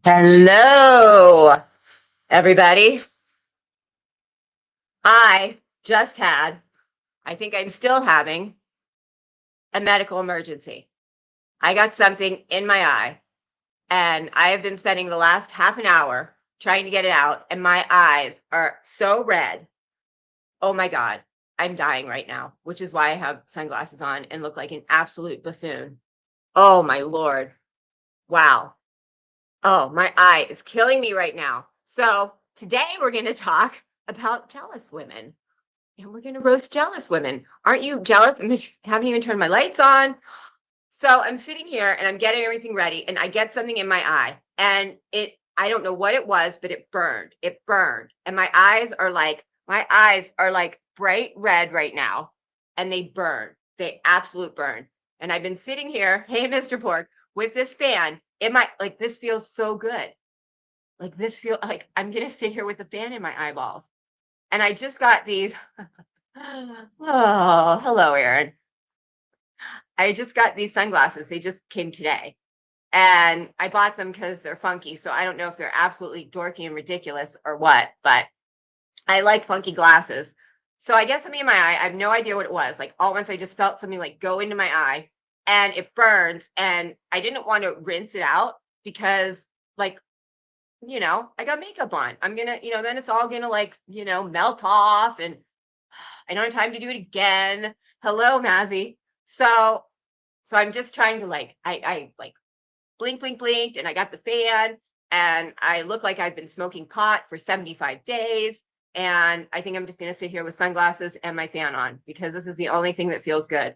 Hello, everybody. I just had, I think I'm still having, a medical emergency. I got something in my eye, and I have been spending the last half an hour trying to get it out, and my eyes are so red. Oh my God, I'm dying right now, which is why I have sunglasses on and look like an absolute buffoon. Oh my Lord. Wow. Oh, my eye is killing me right now. So today we're going to talk about jealous women. And we're going to roast jealous women. Aren't you jealous? I haven't even turned my lights on. So I'm sitting here and I'm getting everything ready and I get something in my eye and I don't know what it was, but it burned. It burned. And my eyes are like bright red right now and they burn. They absolute burn. And I've been sitting here, hey, Mr. Pork, with this fan in my, like, this feels so good. Like this feel like I'm going to sit here with the fan in my eyeballs. And I just got these. Oh, hello, Aaron. I just got these sunglasses. They just came today. And I bought them because they're funky. So I don't know if they're absolutely dorky and ridiculous or what, but I like funky glasses. So I get something in my eye. I have no idea what it was. Like all at once I just felt something like go into my eye and it burned. And I didn't want to rinse it out because like I got makeup on. I'm gonna, then it's all gonna like, melt off and I don't have time to do it again. Hello, Mazzy. So I'm just trying to like, I like blinked and I got the fan and I look like I've been smoking pot for 75 days. And I think I'm just gonna sit here with sunglasses and my fan on because this is the only thing that feels good.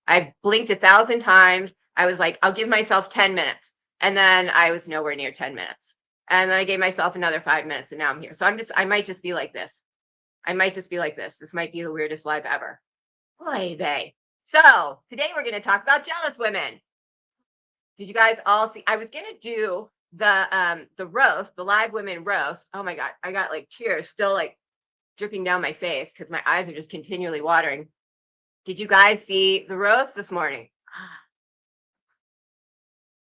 I've blinked 1,000 times. I was like, I'll give myself 10 minutes. And then I was nowhere near 10 minutes. And then I gave myself another 5 minutes and now I'm here. So I might just be like this. This might be the weirdest live ever. Boy, they. So today we're going to talk about jealous women. Did you guys all see? I was going to do the roast, the live women roast. Oh my God. I got like tears still like dripping down my face because my eyes are just continually watering. Did you guys see the roast this morning?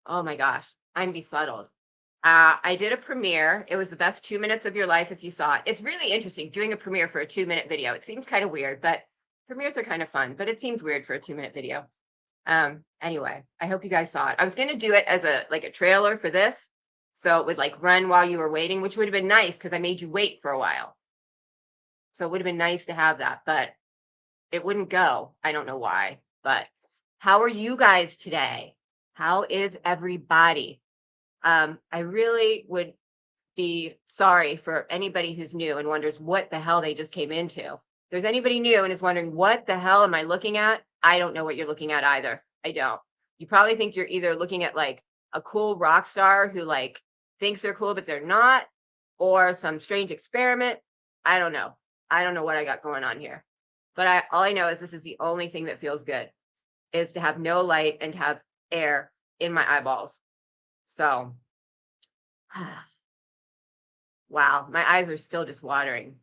Oh my gosh. I'm befuddled. I did a premiere. It was the best 2 minutes of your life if you saw it. It's really interesting doing a premiere for a 2-minute video. It seems kind of weird, but premieres are kind of fun, but it seems weird for a 2-minute video. Anyway, I hope you guys saw it. I was going to do it as a trailer for this. So it would like run while you were waiting, which would have been nice because I made you wait for a while. So it would have been nice to have that, but it wouldn't go. I don't know why, but how are you guys today? How is everybody? I really would be sorry for anybody who's new and wonders what the hell they just came into. If there's anybody new and is wondering what the hell am I looking at? I don't know what you're looking at either. I don't. You probably think you're either looking at like a cool rock star who like thinks they're cool, but they're not, or some strange experiment. I don't know. I don't know what I got going on here. But all I know is this is the only thing that feels good is to have no light and have air in my eyeballs. So, wow, my eyes are still just watering.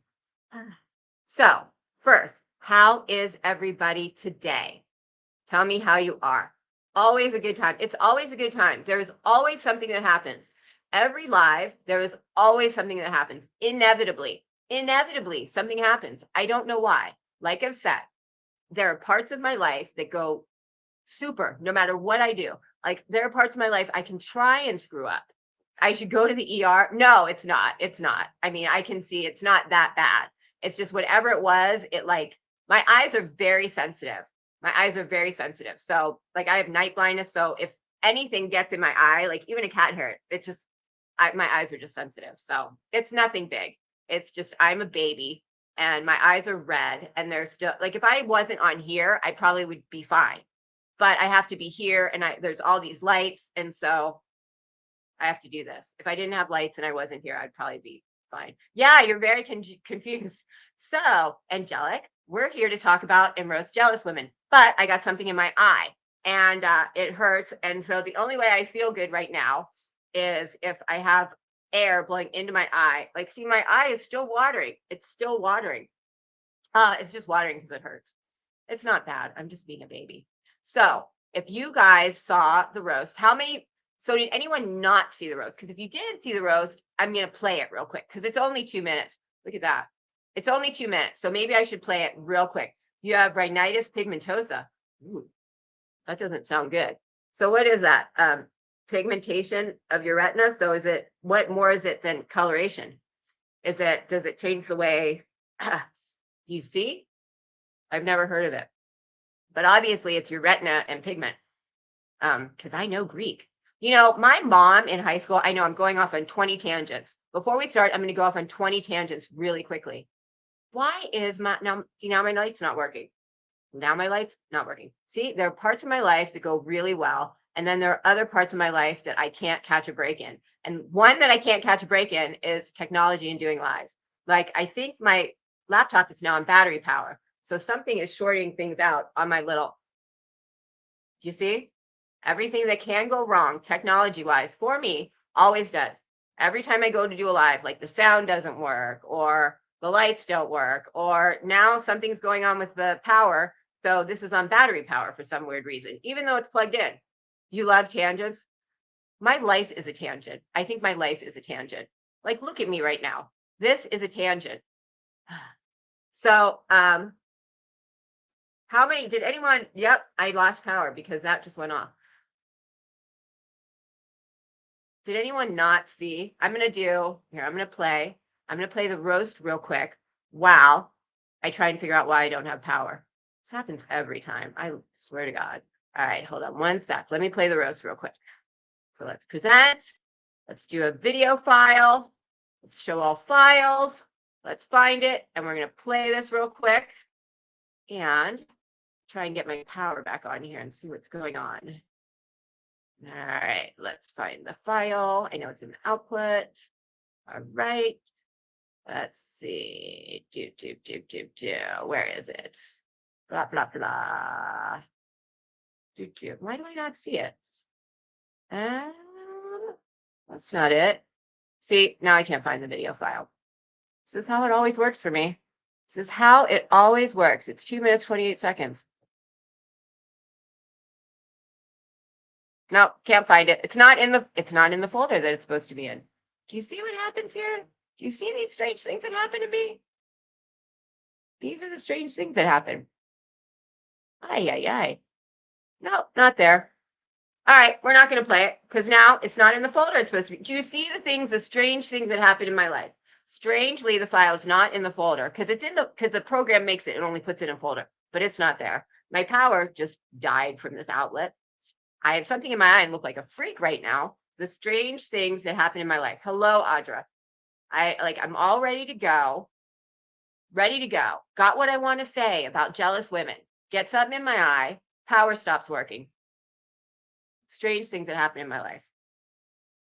So, first, how is everybody today? Tell me how you are. Always a good time. It's always a good time. There is always something that happens. Every live, there is always something that happens. Inevitably, something happens. I don't know why. Like I've said, there are parts of my life that go super no matter what I do. Like there are parts of my life I can try and screw up. I should go to the ER. No, it's not. It's not. I mean, I can see it's not that bad. It's just whatever it was, it like my eyes are very sensitive. My eyes are very sensitive. So like I have night blindness. So if anything gets in my eye, like even a cat hair, it's just my eyes are just sensitive. So it's nothing big. It's just I'm a baby and my eyes are red and they're still like if I wasn't on here, I probably would be fine. But I have to be here and there's all these lights. And so I have to do this. If I didn't have lights and I wasn't here, I'd probably be fine. Yeah, you're very confused. So, Angelic, we're here to talk about and roast jealous women. But I got something in my eye and it hurts. And so the only way I feel good right now is if I have air blowing into my eye. Like, see, my eye is still watering. It's still watering. It's just watering because it hurts. It's not bad. I'm just being a baby. So if you guys saw the roast, how many? So did anyone not see the roast? Because if you didn't see the roast, I'm going to play it real quick because it's only 2 minutes. Look at that. It's only 2 minutes. So maybe I should play it real quick. You have rhinitis pigmentosa. Ooh, that doesn't sound good. So what is that? Pigmentation of your retina. So is it, what more is it than coloration? Does it change the way you see? I've never heard of it. But obviously it's your retina and pigment. Because I know Greek. You know, my mom in high school, I know I'm going off on 20 tangents. Before we start, I'm going to go off on 20 tangents really quickly. Why is now my light's not working? Now my light's not working. See, there are parts of my life that go really well. And then there are other parts of my life that I can't catch a break in. And one that I can't catch a break in is technology and doing lives. Like, I think my laptop is now on battery power. So something is shorting things out on my little, you see? Everything that can go wrong technology-wise for me always does. Every time I go to do a live, like the sound doesn't work or the lights don't work, or now something's going on with the power. So this is on battery power for some weird reason, even though it's plugged in. You love tangents? My life is a tangent. I think my life is a tangent. Like, look at me right now. This is a tangent. So, how many, did anyone, yep, I lost power because that just went off. Did anyone not see? I'm going to play the roast real quick. Wow. I try and figure out why I don't have power. This happens every time. I swear to God. All right, hold on one sec. Let me play the roast real quick. So let's present. Let's do a video file. Let's show all files. Let's find it. And we're going to play this real quick and try and get my power back on here and see what's going on. All right, let's find the file. I know it's in the output. All right. Let's see. Where is it? Blah, blah, blah. Why do I not see it? That's not it. See, now I can't find the video file. This is how it always works for me. This is how it always works. It's 2 minutes, 28 seconds. No, can't find it. It's not in the folder that it's supposed to be in. Do you see what happens here? Do you see these strange things that happen to me? These are the strange things that happen. Ay. No, not there. All right, we're not going to play it because now it's not in the folder it's supposed to be. Do you see the strange things that happen in my life? Strangely, the file is not in the folder because the program makes it and only puts it in a folder, but it's not there. My power just died from this outlet. I have something in my eye and look like a freak right now. The strange things that happen in my life. Hello, Audra. I'm all ready to go. Got what I want to say about jealous women. Get something in my eye. Power stops working. Strange things that happen in my life.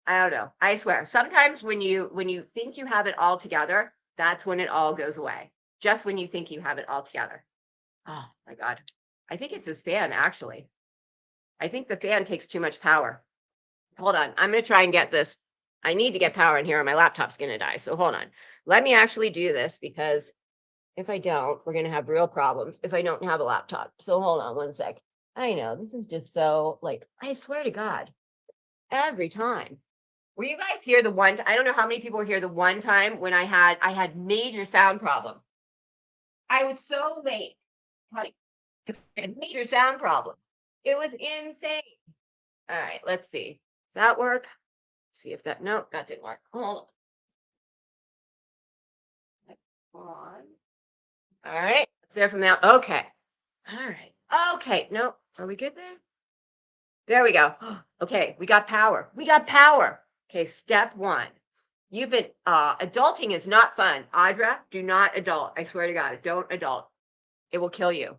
I don't know. I swear. Sometimes when you think you have it all together, that's when it all goes away. Just when you think you have it all together. Oh my God. I think it's this fan, actually. I think the fan takes too much power. Hold on. I'm going to try and get this. I need to get power in here or my laptop's going to die. So hold on. Let me actually do this because if I don't, we're going to have real problems if I don't have a laptop. So hold on one sec. I know this is just so I swear to God, every time. Were you guys here the one? I don't know how many people were here the one time when I had major sound problem. I was so late. Major sound problem. It was insane. All right, let's see. Does that work? See if that, no, that didn't work. Hold on. All right, it's there from now. Okay. All right. Okay. No, are we good there? There we go. Okay, we got power. Okay, step one. You've been, adulting is not fun. Audra, do not adult. I swear to God, don't adult. It will kill you.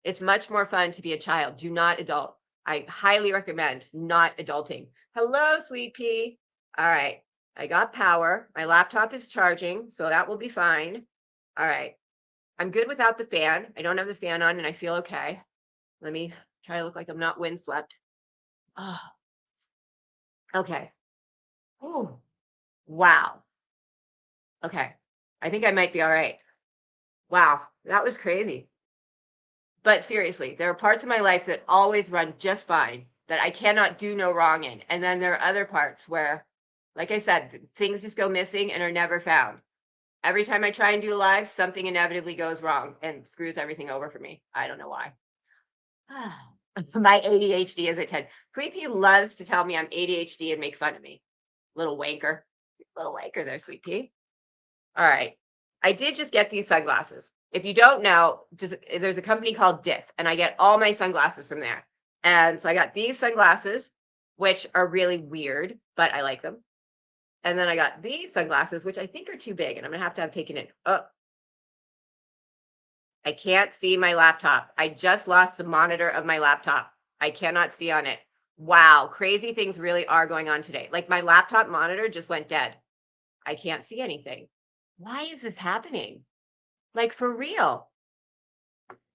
It's much more fun to be a child. Do not adult. I highly recommend not adulting. Hello, sweet pea. All right. I got power. My laptop is charging, so that will be fine. All right. I'm good without the fan. I don't have the fan on and I feel okay. Let me try to look like I'm not windswept. Oh. Okay. Oh. Wow. Okay. I think I might be all right. Wow. That was crazy. But seriously, there are parts of my life that always run just fine. that I cannot do no wrong in. And then there are other parts where, like I said, things just go missing and are never found. Every time I try and do a live, something inevitably goes wrong and screws everything over for me. I don't know why. My ADHD is at 10. Sweet Pea loves to tell me I'm ADHD and make fun of me. Little wanker. Little wanker there, Sweet Pea. All right. I did just get these sunglasses. If you don't know, there's a company called Diff, and I get all my sunglasses from there. And so I got these sunglasses, which are really weird, but I like them. And then I got these sunglasses, which I think are too big, and I'm going to have taken it. Oh, I can't see my laptop. I just lost the monitor of my laptop. I cannot see on it. Wow, crazy things really are going on today. Like my laptop monitor just went dead. I can't see anything. Why is this happening? Like for real.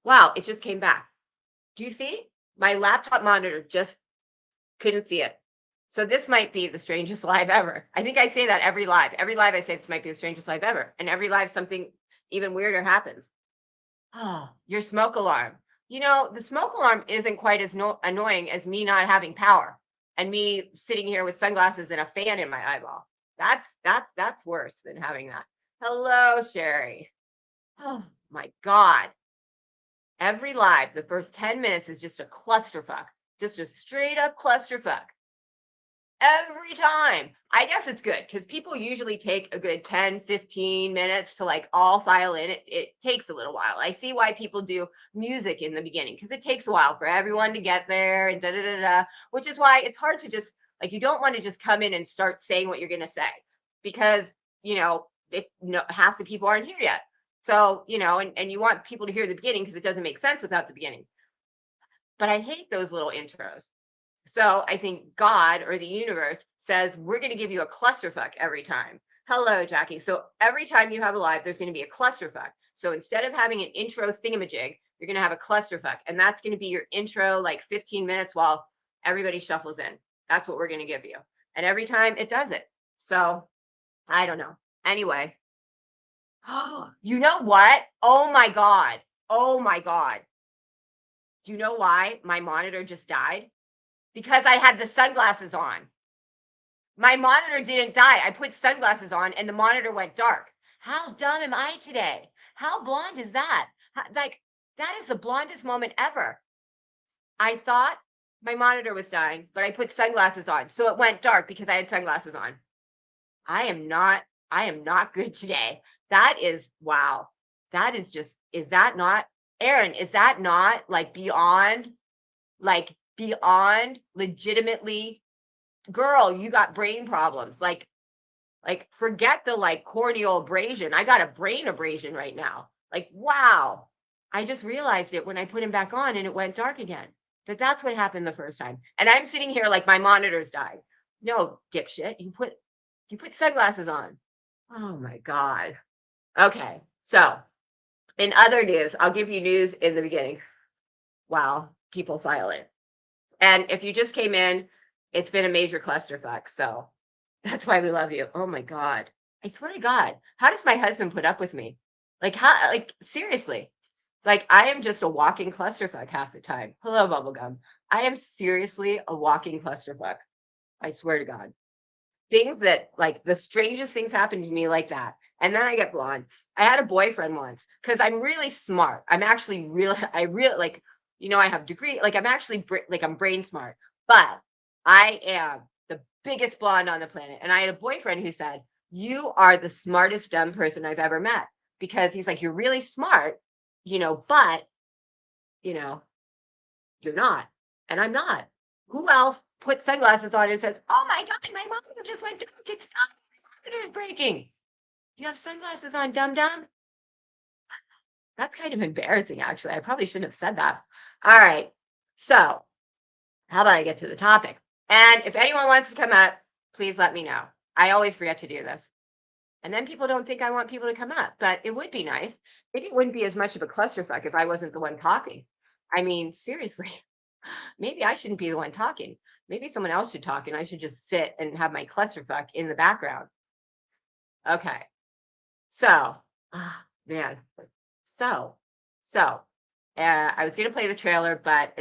Wow, it just came back. Do you see? My laptop monitor just couldn't see it. So this might be the strangest live ever. I think I say that every live. Every live I say this might be the strangest live ever. And every live something even weirder happens. Oh, your smoke alarm. You know, the smoke alarm isn't quite as annoying as me not having power and me sitting here with sunglasses and a fan in my eyeball. That's worse than having that. Hello, Sherry. Oh my God. Every live, the first 10 minutes is just a clusterfuck. Just a straight up clusterfuck. Every time. I guess it's good because people usually take a good 10, 15 minutes to like all file in. It takes a little while. I see why people do music in the beginning because it takes a while for everyone to get there and which is why it's hard to just like, you don't want to just come in and start saying what you're going to say because, you know, half the people aren't here yet. So, you know, and you want people to hear the beginning because it doesn't make sense without the beginning. But I hate those little intros. So I think God or the universe says, we're going to give you a clusterfuck every time. Hello, Jackie. So every time you have a live, there's going to be a clusterfuck. So instead of having an intro thingamajig, you're going to have a clusterfuck. And that's going to be your intro, like 15 minutes while everybody shuffles in. That's what we're going to give you. And every time it does it. So I don't know. Anyway. Oh, you know what? Oh my God. Oh my God. Do you know why my monitor just died? Because I had the sunglasses on. My monitor didn't die. I put sunglasses on and the monitor went dark. How dumb am I today? How blonde is that? Like, that is the blondest moment ever. I thought my monitor was dying, but I put sunglasses on. So it went dark because I had sunglasses on. I am not good today. That is, wow. That is just, is that not, Aaron, is that not like beyond legitimately, girl, you got brain problems. Like forget the like corneal abrasion. I got a brain abrasion right now. Like, wow. I just realized it when I put him back on and it went dark again. That's what happened the first time. And I'm sitting here like my monitor's died. No, dipshit. You put sunglasses on. Oh my God. Okay. So in other news, I'll give you news in the beginning. Wow. People file it. And if you just came in, it's been a major clusterfuck. So that's why we love you. Oh my God. I swear to God. How does my husband put up with me? Like, how, like, seriously. Like, I am just a walking clusterfuck half the time. Hello, Bubblegum. I am seriously a walking clusterfuck. I swear to God. Things that, like, the strangest things happen to me like that. And then I get blonde. I had a boyfriend once because I'm really smart. I'm actually like, you know, I have degree, like I'm actually I'm brain smart, but I am the biggest blonde on the planet. And I had a boyfriend who said, you are the smartest dumb person I've ever met, because he's like, you're really smart, you know, but, you know, you're not. And I'm not. Who else puts sunglasses on and says, oh my God, my monitor just went dark. It's not, my monitor is breaking. You have sunglasses on, dum dum? That's kind of embarrassing, actually. I probably shouldn't have said that. All right. So how about I get to the topic? And if anyone wants to come up, please let me know. I always forget to do this. And then people don't think I want people to come up, but it would be nice. Maybe it wouldn't be as much of a clusterfuck if I wasn't the one talking. I mean, seriously, maybe I shouldn't be the one talking. Maybe someone else should talk and I should just sit and have my clusterfuck in the background. Okay. So, man. So, I was going to play the trailer, but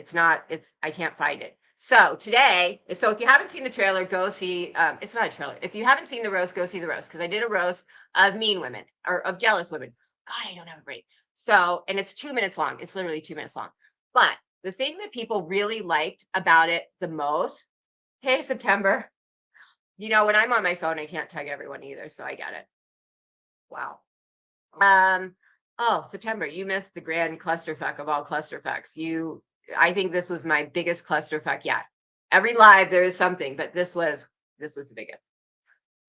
I can't find it. So today, so if you haven't seen the trailer, go see, it's not a trailer. If you haven't seen the roast, go see the roast, because I did a roast of mean women or of jealous women. God, I don't have a break. So, and it's 2 minutes long. It's literally 2 minutes long. But the thing that people really liked about it the most, hey, September, you know, when I'm on my phone, I can't tag everyone either. So I get it. Wow. Oh, September, you missed the grand clusterfuck of all clusterfucks. I think this was my biggest clusterfuck yet. Every live there is something, but this was the biggest.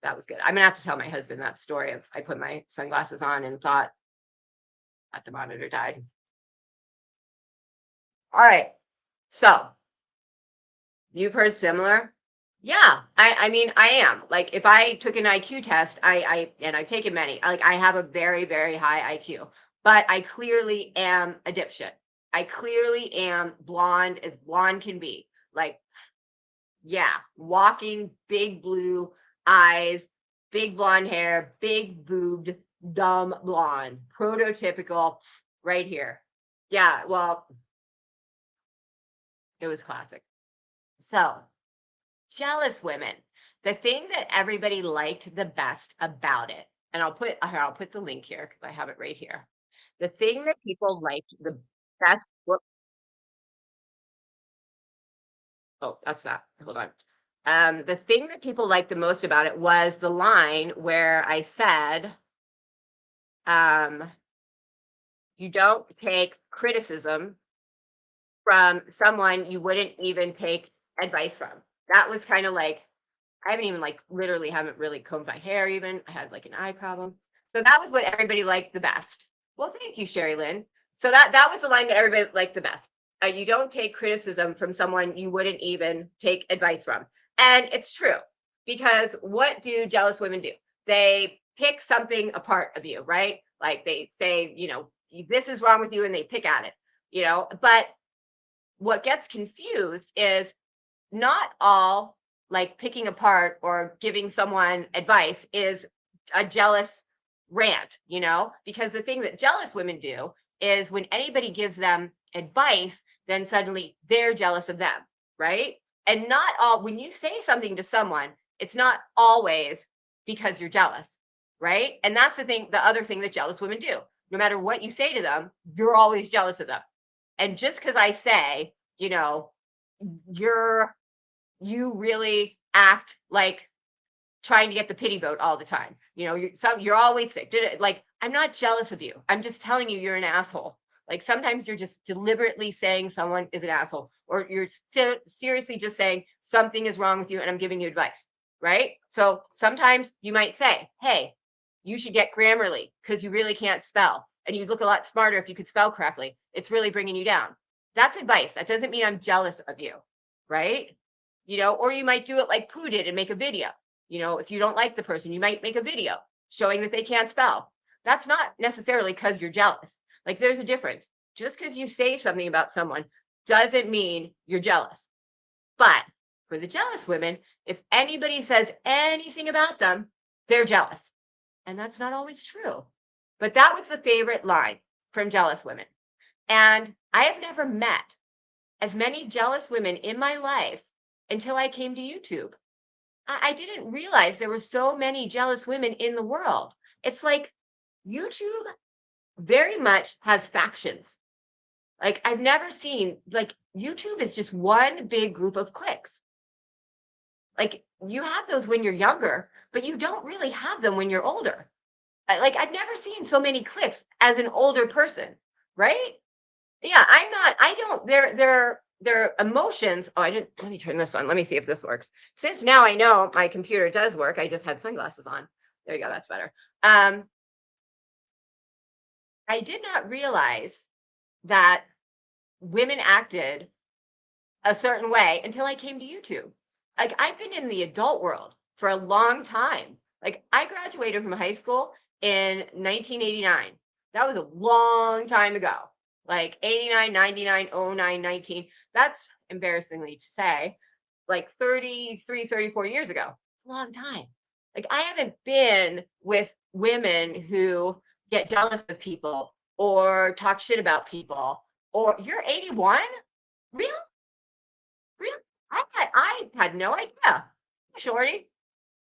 That was good. I'm gonna have to tell my husband that story of I put my sunglasses on and thought that the monitor died. All right. So you've heard similar. Yeah, I mean, I am. Like, if I took an IQ test, and I've taken many, like, I have a very, very high IQ, but I clearly am a dipshit. I clearly am blonde as blonde can be. Like, yeah, walking big blue eyes, big blonde hair, big boobed, dumb blonde, prototypical right here. Yeah, well, it was classic. So, jealous women. The thing that everybody liked the best about it, and I'll put the link here because I have it right here. The thing that people liked the best. Oh, that's not. Hold on. The thing that people liked the most about it was the line where I said, "You don't take criticism from someone you wouldn't even take advice from." That was kind of like I haven't even like literally haven't really combed my hair even. I had like an eye problem. So that was what everybody liked the best. Well, thank you, Sherry Lynn. So that was the line that everybody liked the best. You don't take criticism from someone you wouldn't even take advice from. And it's true, because what do jealous women do? They pick something apart of you, right? Like they say, you know, this is wrong with you, and they pick at it, you know. But what gets confused is not all like picking apart or giving someone advice is a jealous rant, you know, because the thing that jealous women do is when anybody gives them advice, then suddenly they're jealous of them, right? And not all, when you say something to someone, it's not always because you're jealous, right? And that's the thing, the other thing that jealous women do. No matter what you say to them, you're always jealous of them. And just because I say, you know, you really act like trying to get the pity vote all the time. You know, you're always sick. Like, I'm not jealous of you. I'm just telling you you're an asshole. Like, sometimes you're just deliberately saying someone is an asshole, or you're seriously just saying something is wrong with you and I'm giving you advice, right? So sometimes you might say, hey, you should get Grammarly because you really can't spell, and you'd look a lot smarter if you could spell correctly. It's really bringing you down. That's advice. That doesn't mean I'm jealous of you, right? You know, or you might do it like Pooh did and make a video. You know, if you don't like the person, you might make a video showing that they can't spell. That's not necessarily because you're jealous. Like, there's a difference. Just because you say something about someone doesn't mean you're jealous. But for the jealous women, if anybody says anything about them, they're jealous. And that's not always true. But that was the favorite line from jealous women. And I have never met as many jealous women in my life until I came to YouTube. I didn't realize there were so many jealous women in the world. It's like YouTube very much has factions. Like, I've never seen, like, YouTube is just one big group of cliques. Like, you have those when you're younger, but you don't really have them when you're older. Like, I've never seen so many cliques as an older person, right? Yeah, I don't, their emotions. Oh, I didn't, let me turn this on. Let me see if this works. Since now I know my computer does work, I just had sunglasses on. There you go, that's better. I did not realize that women acted a certain way until I came to YouTube. Like, I've been in the adult world for a long time. Like, I graduated from high school in 1989. That was a long time ago. Like 89, 99, 09, 19. That's embarrassingly to say, like 33, 34 years ago. It's a long time. Like, I haven't been with women who get jealous of people or talk shit about people. Or you're 81? Real? Real? I had no idea, Shorty.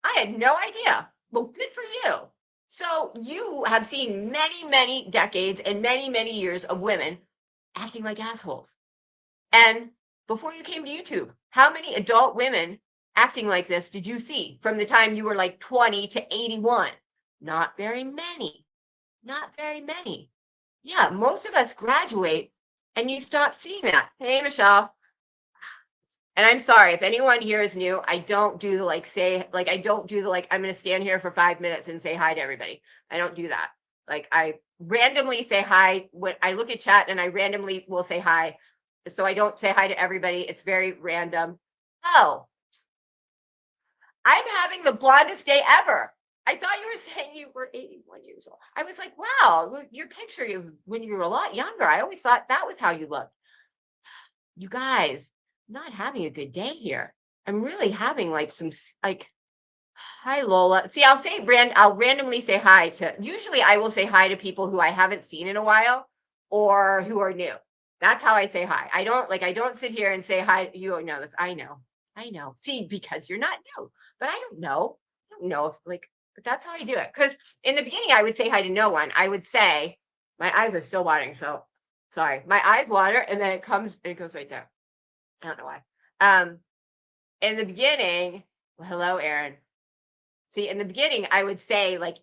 I had no idea. Well, good for you. So you have seen many, many decades and many, many years of women acting like assholes. And before you came to YouTube, how many adult women acting like this did you see from the time you were like 20 to 81? Not very many. Not very many. Yeah, most of us graduate and you stop seeing that. Hey, Michelle. And I'm sorry if anyone here is new. I don't do the I don't do the I'm going to stand here for 5 minutes and say hi to everybody. I don't do that. Like I randomly say hi when I look at chat and I randomly will say hi. So I don't say hi to everybody. It's very random. Oh, I'm having the blondest day ever. I thought you were saying you were 81 years old. I was like, wow, your picture when you were a lot younger. I always thought that was how you looked. You guys, not having a good day here. I'm really having hi Lola. See, I'll randomly say hi to, usually I will say hi to people who I haven't seen in a while or who are new. That's how I say hi. I don't sit here and say hi. You don't know this. I know. See, because you're not new, but I don't know if but that's how I do it. Because in the beginning, I would say hi to no one. I would say, my eyes are still watering. So sorry, my eyes water and then it goes right there. I don't know why. In the beginning, well, hello, Aaron. See, in the beginning, I would say I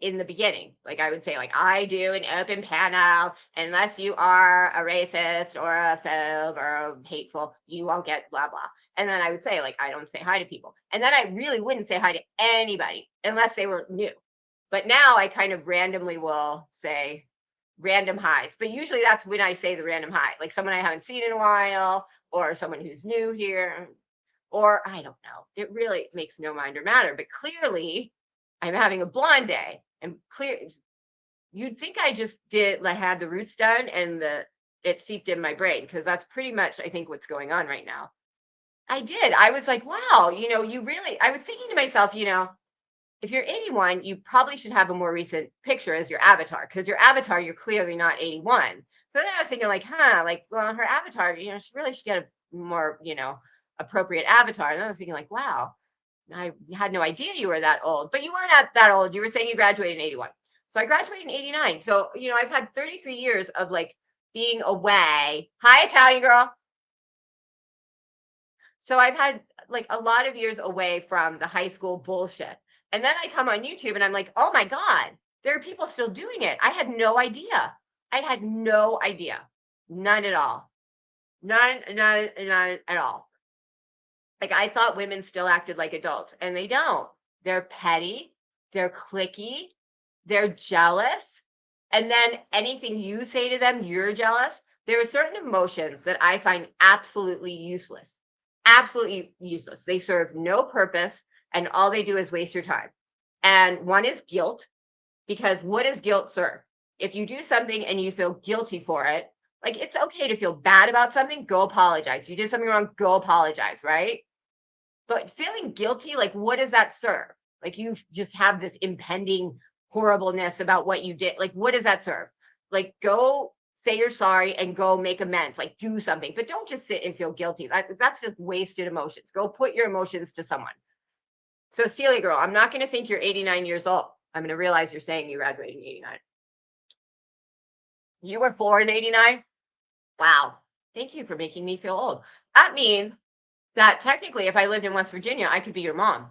would say I do an open panel, unless you are a racist or a phobe or a hateful, you won't get blah, blah. And then I would say I don't say hi to people. And then I really wouldn't say hi to anybody unless they were new. But now I kind of randomly will say random highs. But usually that's when I say the random hi, like someone I haven't seen in a while or someone who's new here, or I don't know. It really makes no mind or matter. But clearly, I'm having a blonde day. And you'd think I just had the roots done and it seeped in my brain, because that's pretty much, I think, what's going on right now. I did. I was like, wow, I was thinking to myself, if you're 81, you probably should have a more recent picture as your avatar, because your avatar, you're clearly not 81. So then I was thinking well, her avatar, she really should get a more, appropriate avatar. And I was thinking wow, I had no idea you were that old, but you weren't that old. You were saying you graduated in 81. So I graduated in 89. So, I've had 33 years of being away. Hi, Italian girl. So I've had a lot of years away from the high school bullshit. And then I come on YouTube and I'm like, oh my God, there are people still doing it. I had no idea. I had no idea. None at all. None at all. I thought women still acted like adults, and they don't. They're petty, they're cliquey, they're jealous. And then anything you say to them, you're jealous. There are certain emotions that I find absolutely useless. Absolutely useless. They serve no purpose, and all they do is waste your time. And one is guilt, because what does guilt serve? If you do something and you feel guilty for it, it's okay to feel bad about something, go apologize. You did something wrong, go apologize, right? But feeling guilty, what does that serve? You just have this impending horribleness about what you did. What does that serve? Go say you're sorry and go make amends. Do something, but don't just sit and feel guilty. That's just wasted emotions. Go put your emotions to someone. So Celia girl, I'm not going to think you're 89 years old. I'm going to realize you're saying you graduated in 89. You were born in 89? Wow. Thank you for making me feel old. That means that technically, if I lived in West Virginia, I could be your mom,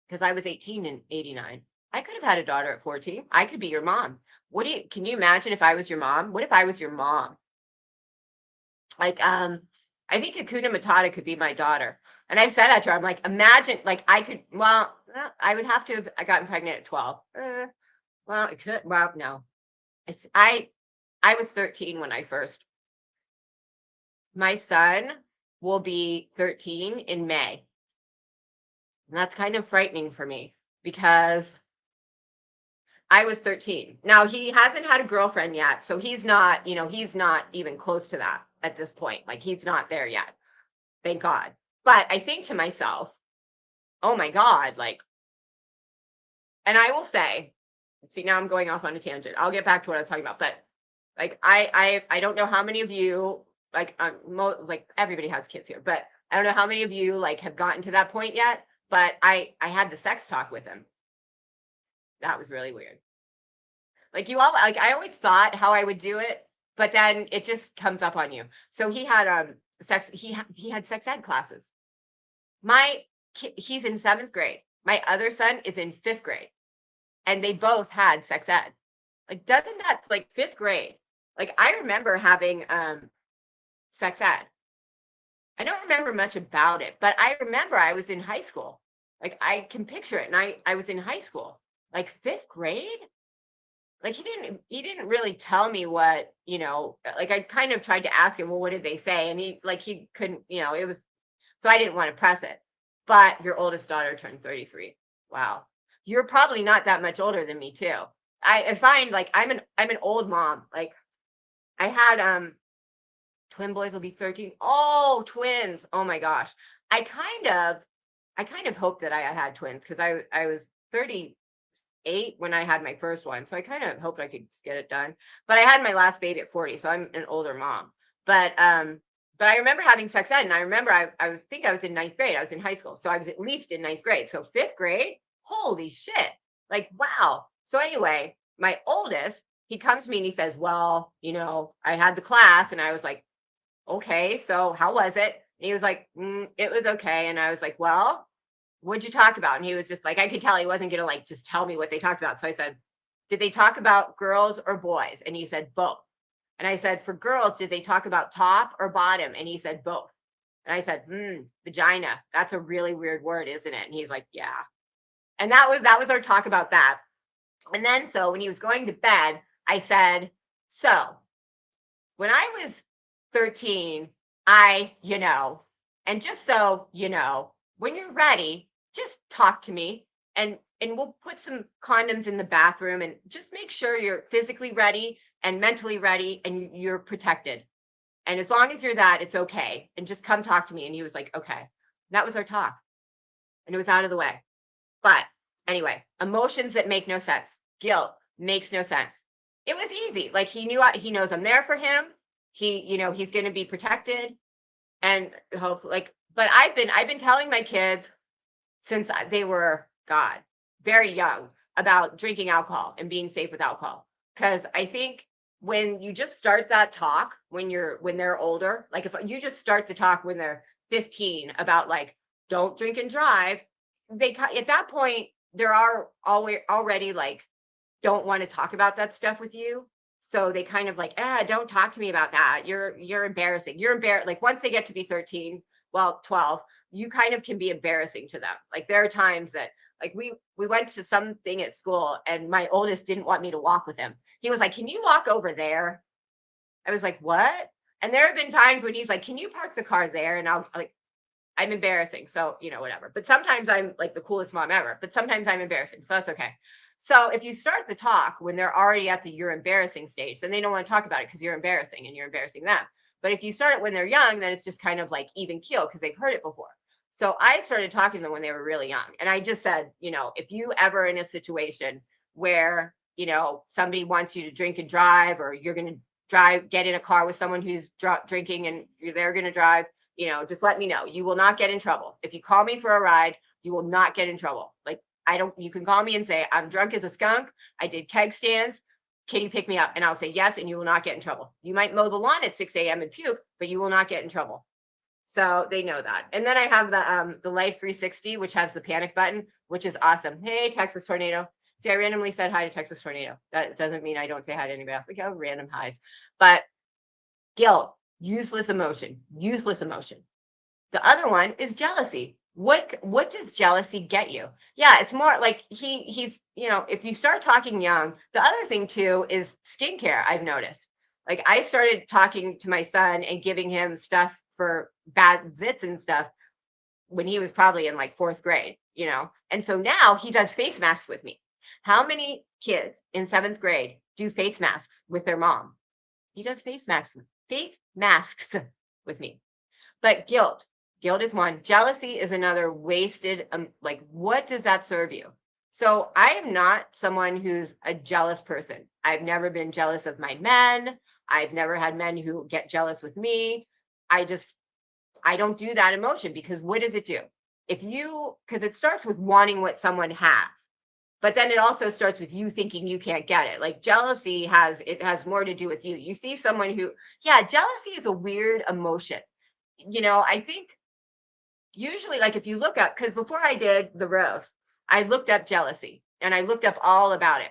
because I was 18 in 89. I could have had a daughter at 14. I could be your mom. Can you imagine if I was your mom? What if I was your mom? I think Hakuna Matata could be my daughter. And I've said that to her. I'm like, imagine, I could, well, I would have to have gotten pregnant at 12. Well, it could, well, no. I was 13 when I first. My son will be 13 in May. And that's kind of frightening for me, because I was 13. Now, he hasn't had a girlfriend yet, so he's not even close to that at this point. He's not there yet. Thank God. But I think to myself, oh my God, and I will say, see, now I'm going off on a tangent. I'll get back to what I was talking about, but I don't know how many of you, everybody has kids here, but I don't know how many of you like have gotten to that point yet, but I had the sex talk with him. That was really weird. Like I always thought how I would do it, but then it just comes up on you. So he had he had sex ed classes. He's in 7th grade. My other son is in 5th grade, and they both had sex ed. Like, doesn't that, like, 5th grade? Like, I remember having sex ed. I don't remember much about it, but I remember I was in high school. Like, I can picture it, and I was in high school. Like 5th grade? Like, he didn't really tell me what, like, I kind of tried to ask him, well, what did they say? And he couldn't, it was, so I didn't want to press it. But your oldest daughter turned 33. Wow. You're probably not that much older than me too. I find like I'm an old mom. Like, I had twin boys will be 13. Oh, twins. Oh my gosh. I kind of hoped that I had twins because I was 38 when I had my first one. So I kind of hoped I could get it done. But I had my last baby at 40, so I'm an older mom. But I remember having sex ed, and I remember I think I was in 9th grade. I was in high school, so I was at least in 9th grade. So 5th grade, holy shit! Like, wow. So anyway, my oldest, he comes to me and he says, "Well, I had the class," and I was like, "Okay, so how was it?" And he was like, "It was okay," and I was like, "Well, what'd you talk about?" And he was just like, I could tell he wasn't gonna like just tell me what they talked about. So I said, "Did they talk about girls or boys?" And he said, "Both." And I said, "For girls, did they talk about top or bottom?" And he said, "Both." And I said, vagina. That's a really weird word, isn't it? And he's like, "Yeah." And that was our talk about that. And then so when he was going to bed, I said, "So when I was 13, and just so when you're ready, just talk to me and we'll put some condoms in the bathroom and just make sure you're physically ready and mentally ready and you're protected. And as long as you're that, it's okay. And just come talk to me." And he was like, "Okay." That was our talk. And it was out of the way. But anyway, emotions that make no sense. Guilt makes no sense. It was easy. Like, he knows I'm there for him. He's going to be protected, and hopefully, like, but I've been telling my kids since they were, God, very young, about drinking alcohol and being safe with alcohol. Because I think when you just start that talk when they're older, like if you just start the talk when they're 15 about like, don't drink and drive, they at that point there are already like, don't want to talk about that stuff with you. So they kind of like, don't talk to me about that. You're embarrassing. You're embarrassed. Like, once they get to be 13, well, 12, you kind of can be embarrassing to them. Like, there are times that like we went to something at school and my oldest didn't want me to walk with him. He was like, "Can you walk over there?" I was like, "What?" And there have been times when he's like, "Can you park the car there?" And I'll like, I'm embarrassing. So, whatever. But sometimes I'm like the coolest mom ever, but sometimes I'm embarrassing. So that's okay. So if you start the talk when they're already at the you're embarrassing stage, then they don't want to talk about it because you're embarrassing and you're embarrassing them. But if you start it when they're young, then it's just kind of like even keel because they've heard it before. So I started talking to them when they were really young. And I just said, if you ever in a situation where, somebody wants you to drink and drive, or you're going to get in a car with someone who's drinking and they're going to drive, just let me know. You will not get in trouble. If you call me for a ride, you will not get in trouble. Like, you can call me and say, "I'm drunk as a skunk. I did keg stands. Can you pick me up?" And I'll say yes, and you will not get in trouble. You might mow the lawn at 6 a.m. and puke, but you will not get in trouble. So they know that. And then I have the Life 360, which has the panic button, which is awesome. Hey, Texas Tornado. See, I randomly said hi to Texas Tornado. That doesn't mean I don't say hi to anybody else. Like, oh, random highs. But guilt, useless emotion, useless emotion. The other one is jealousy. What does jealousy get you? Yeah, it's more like he's, if you start talking young, the other thing too is skincare, I've noticed. Like, I started talking to my son and giving him stuff for bad zits and stuff when he was probably in like 4th grade, And so now he does face masks with me. How many kids in 7th grade do face masks with their mom? He does face masks with me. But guilt is one. Jealousy is another. Wasted. Like, what does that serve you? So I am not someone who's a jealous person. I've never been jealous of my men. I've never had men who get jealous with me. I I don't do that emotion, because what does it do? Because it starts with wanting what someone has, but then it also starts with you thinking you can't get it. Like jealousy has more to do with you. You see someone who, yeah, jealousy is a weird emotion. I think usually, like if you look up, because before I did the roast, I looked up jealousy and I looked up all about it.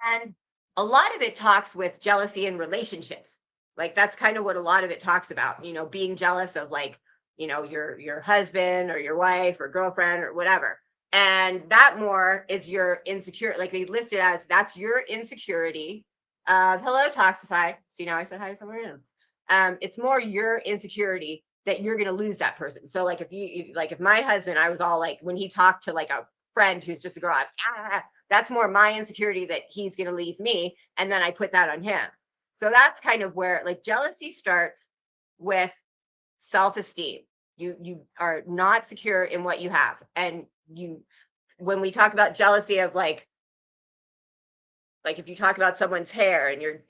And a lot of it talks with jealousy in relationships. Like that's kind of what a lot of it talks about, being jealous of like, your husband or your wife or girlfriend or whatever. And that more is your insecure, like they list it as that's your insecurity of hello toxified. See, now I said hi to someone else. It's more your insecurity that you're going to lose that person. So like if my husband, I was all like, when he talked to like a friend who's just a girl, I was, that's more my insecurity that he's going to leave me. And then I put that on him. So that's kind of where like jealousy starts with self-esteem. You are not secure in what you have. And when we talk about jealousy of like if you talk about someone's hair and you're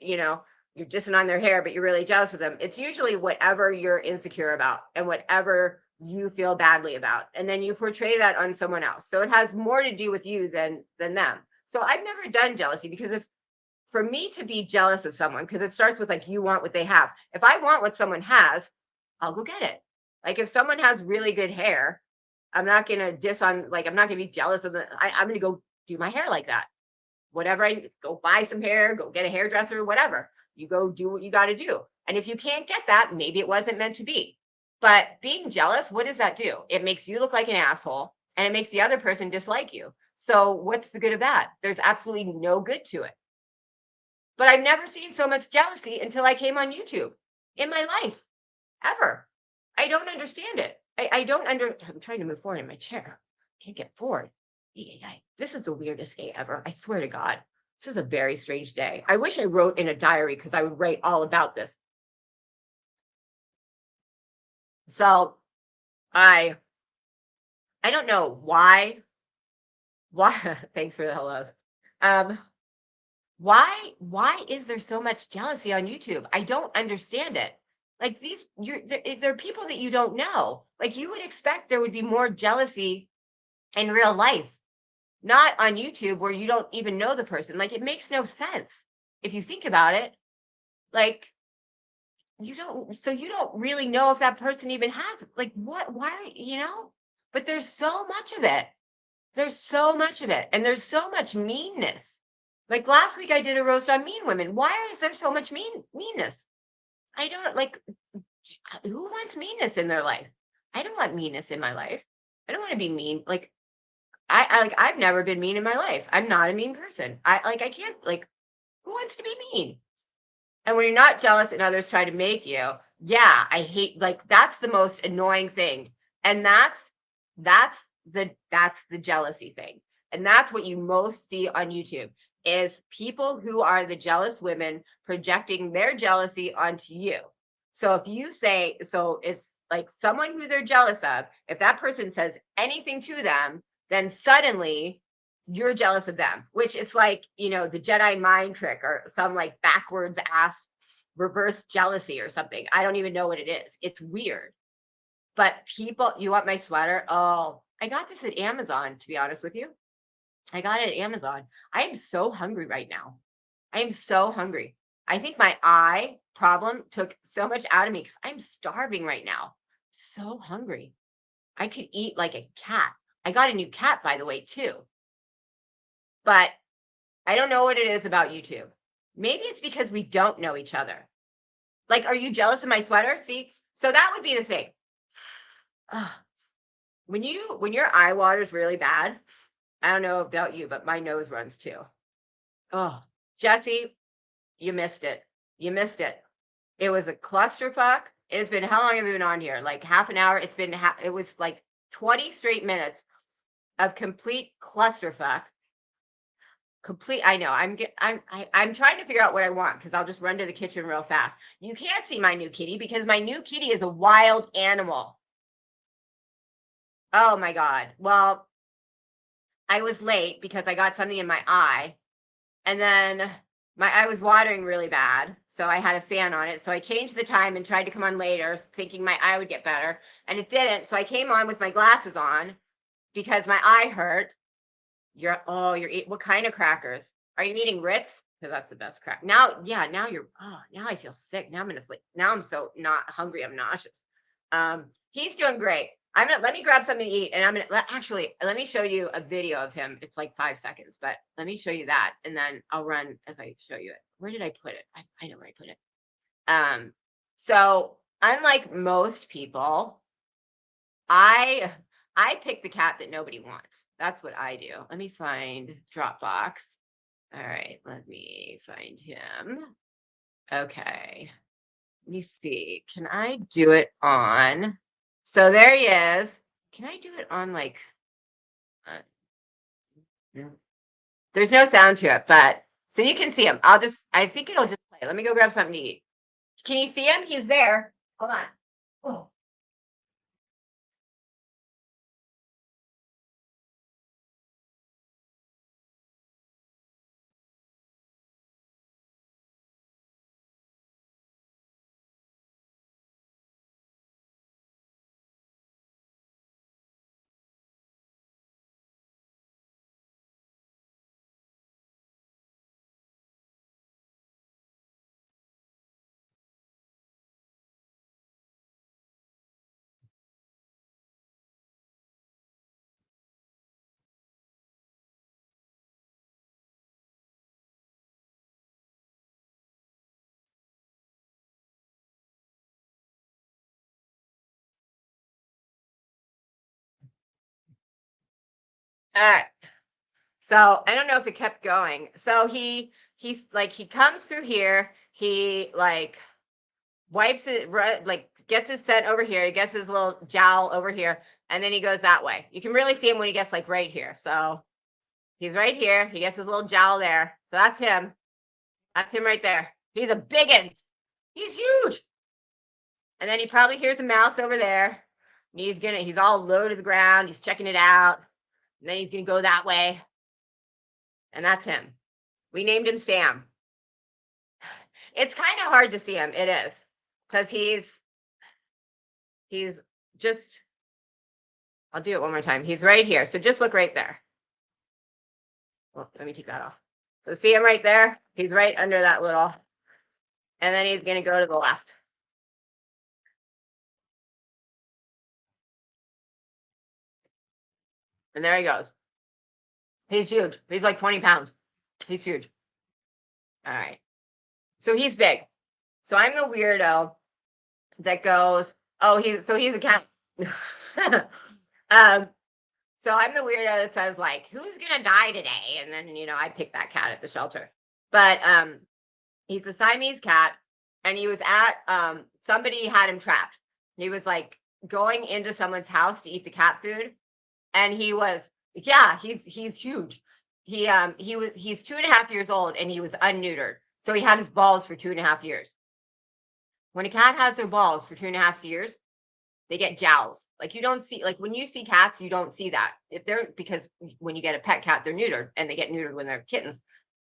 dissing on their hair, but you're really jealous of them, it's usually whatever you're insecure about and whatever you feel badly about, and then you portray that on someone else. So it has more to do with you than them. So I've never done jealousy, because for me to be jealous of someone, because it starts with like you want what they have. If I want what someone has, I'll go get it. Like if someone has really good hair, I'm not gonna I'm not gonna be jealous of I'm gonna go do my hair like that. Whatever, I go buy some hair, go get a hairdresser, whatever. You go do what you got to do. And if you can't get that, maybe it wasn't meant to be. But being jealous, what does that do? It makes you look like an asshole, and it makes the other person dislike you. So what's the good of that? There's absolutely no good to it. But I've never seen so much jealousy until I came on YouTube in my life, ever. I don't understand it. I'm trying to move forward in my chair. Can't get forward. This is the weirdest day ever. I swear to God. This is a very strange day. I wish I wrote in a diary, because I would write all about this. So I don't know why, thanks for the hellos. Why is there so much jealousy on YouTube? I don't understand it. Like they're people that you don't know. Like you would expect there would be more jealousy in real life, not on YouTube where you don't even know the person. Like it makes no sense if you think about it. Like you don't really know if that person even has, like, why, but there's so much of it. There's so much of it. And there's so much meanness. Like last week I did a roast on mean women. Why is there so much meanness? I don't like, who wants meanness in their life? I don't want meanness in my life. I don't want to be mean. Like I've never been mean in my life. I'm not a mean person. I can't, like, who wants to be mean? And when you're not jealous and others try to make you, yeah, I hate, like, that's the most annoying thing. And that's the jealousy thing. And that's what you most see on YouTube, is people who are the jealous women projecting their jealousy onto you. So if you say, so it's like someone who they're jealous of, if that person says anything to them, then suddenly you're jealous of them, which it's like, the Jedi mind trick or some like backwards ass reverse jealousy or something. I don't even know what it is. It's weird. But people, you want my sweater? Oh, I got this at Amazon, to be honest with you. I got it at Amazon. I am so hungry right now. I am so hungry. I think my eye problem took so much out of me because I'm starving right now. So hungry. I could eat like a cat. I got a new cat, by the way, too. But I don't know what it is about YouTube. Maybe it's because we don't know each other. Like, are you jealous of my sweater? See, so that would be the thing. When your eye water's really bad, I don't know about you, but my nose runs too. Oh, Jesse, you missed it. You missed it. It was a clusterfuck. It has been, how long have you been on here? Like half an hour. It was like 20 straight minutes of complete clusterfuck. I know. I'm trying to figure out what I want, because I'll just run to the kitchen real fast. You can't see my new kitty because my new kitty is a wild animal. Oh my God. Well, I was late because I got something in my eye, and then I was watering really bad, so I had a fan on it. So I changed the time and tried to come on later, thinking my eye would get better, and it didn't. So I came on with my glasses on because my eye hurt. You're eating what kind of crackers? Are you eating Ritz? Because that's the best crack. Now, yeah, now now I feel sick. Now I'm gonna sleep. Now I'm so not hungry. I'm nauseous. He's doing great. Let me grab something to eat, and let me show you a video of him. It's like 5 seconds, but let me show you that, and then I'll run as I show you it. Where did I put it? I know where I put it. So unlike most people, I pick the cat that nobody wants. That's what I do. Let me find Dropbox. All right, let me find him. Okay. Let me see. Can I do it on? So there he is. Can I do it on like there's no sound to it, but so you can see him. I think it'll just play. Let me go grab something to eat. Can you see him? He's there. Hold on. Oh. All right. So I don't know if it kept going. So he comes through here. He like wipes it, like gets his scent over here. He gets his little jowl over here, and then he goes that way. You can really see him when he gets like right here. So he's right here. He gets his little jowl there. So that's him. That's him right there. He's a biggin. He's huge. And then he probably hears a mouse over there. And he's all low to the ground. He's checking it out. And then he's gonna go that way. And that's him. We named him Sam. It's kind of hard to see him. It is. Because he's just, I'll do it one more time. He's right here. So just look right there. Well, let me take that off. So see him right there? He's right under that little, and then he's going to go to the left. And there he goes. He's huge. He's like 20 pounds. He's huge. All right. So he's big. So I'm the weirdo that goes, he's a cat. So I'm the weirdo that says like, who's gonna die today? And then I pick that cat at the shelter. But he's a Siamese cat, and he was at somebody had him trapped. He was like going into someone's house to eat the cat food, and he's huge. He's 2.5 years old, and he was unneutered. So he had his balls for 2.5 years. When a cat has their balls for 2.5 years, they get jowls. Like you don't see, like when you see cats, you don't see that. Because when you get a pet cat, they're neutered, and they get neutered when they're kittens.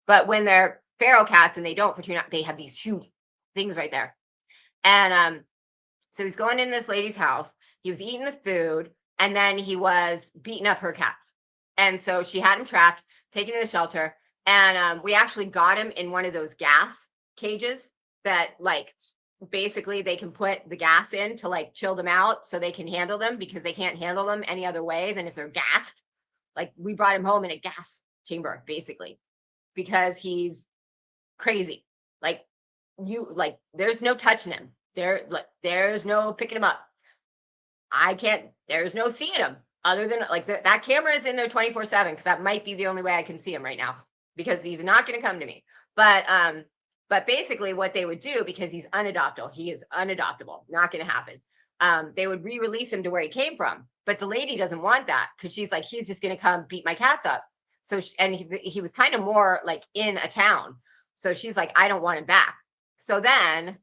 But when they're feral cats and they don't for 2.5, they have these huge things right there. And so he's going in this lady's house. He was eating the food, and then he was beating up her cats. And so she had him trapped, taken to the shelter. And we actually got him in one of those gas cages that like basically they can put the gas in to like chill them out so they can handle them, because they can't handle them any other way than if they're gassed. Like we brought him home in a gas chamber, basically, because he's crazy. Like there's no touching him. There's no picking him up. There's no seeing him other than like that camera is in there 24/7, because that might be the only way I can see him right now, because he's not going to come to me. But basically what they would do, because he is unadoptable, not going to happen. They would re-release him to where he came from. But the lady doesn't want that, because she's like, he's just going to come beat my cats up. So, he was kind of more like in a town. So she's like, I don't want him back. So then,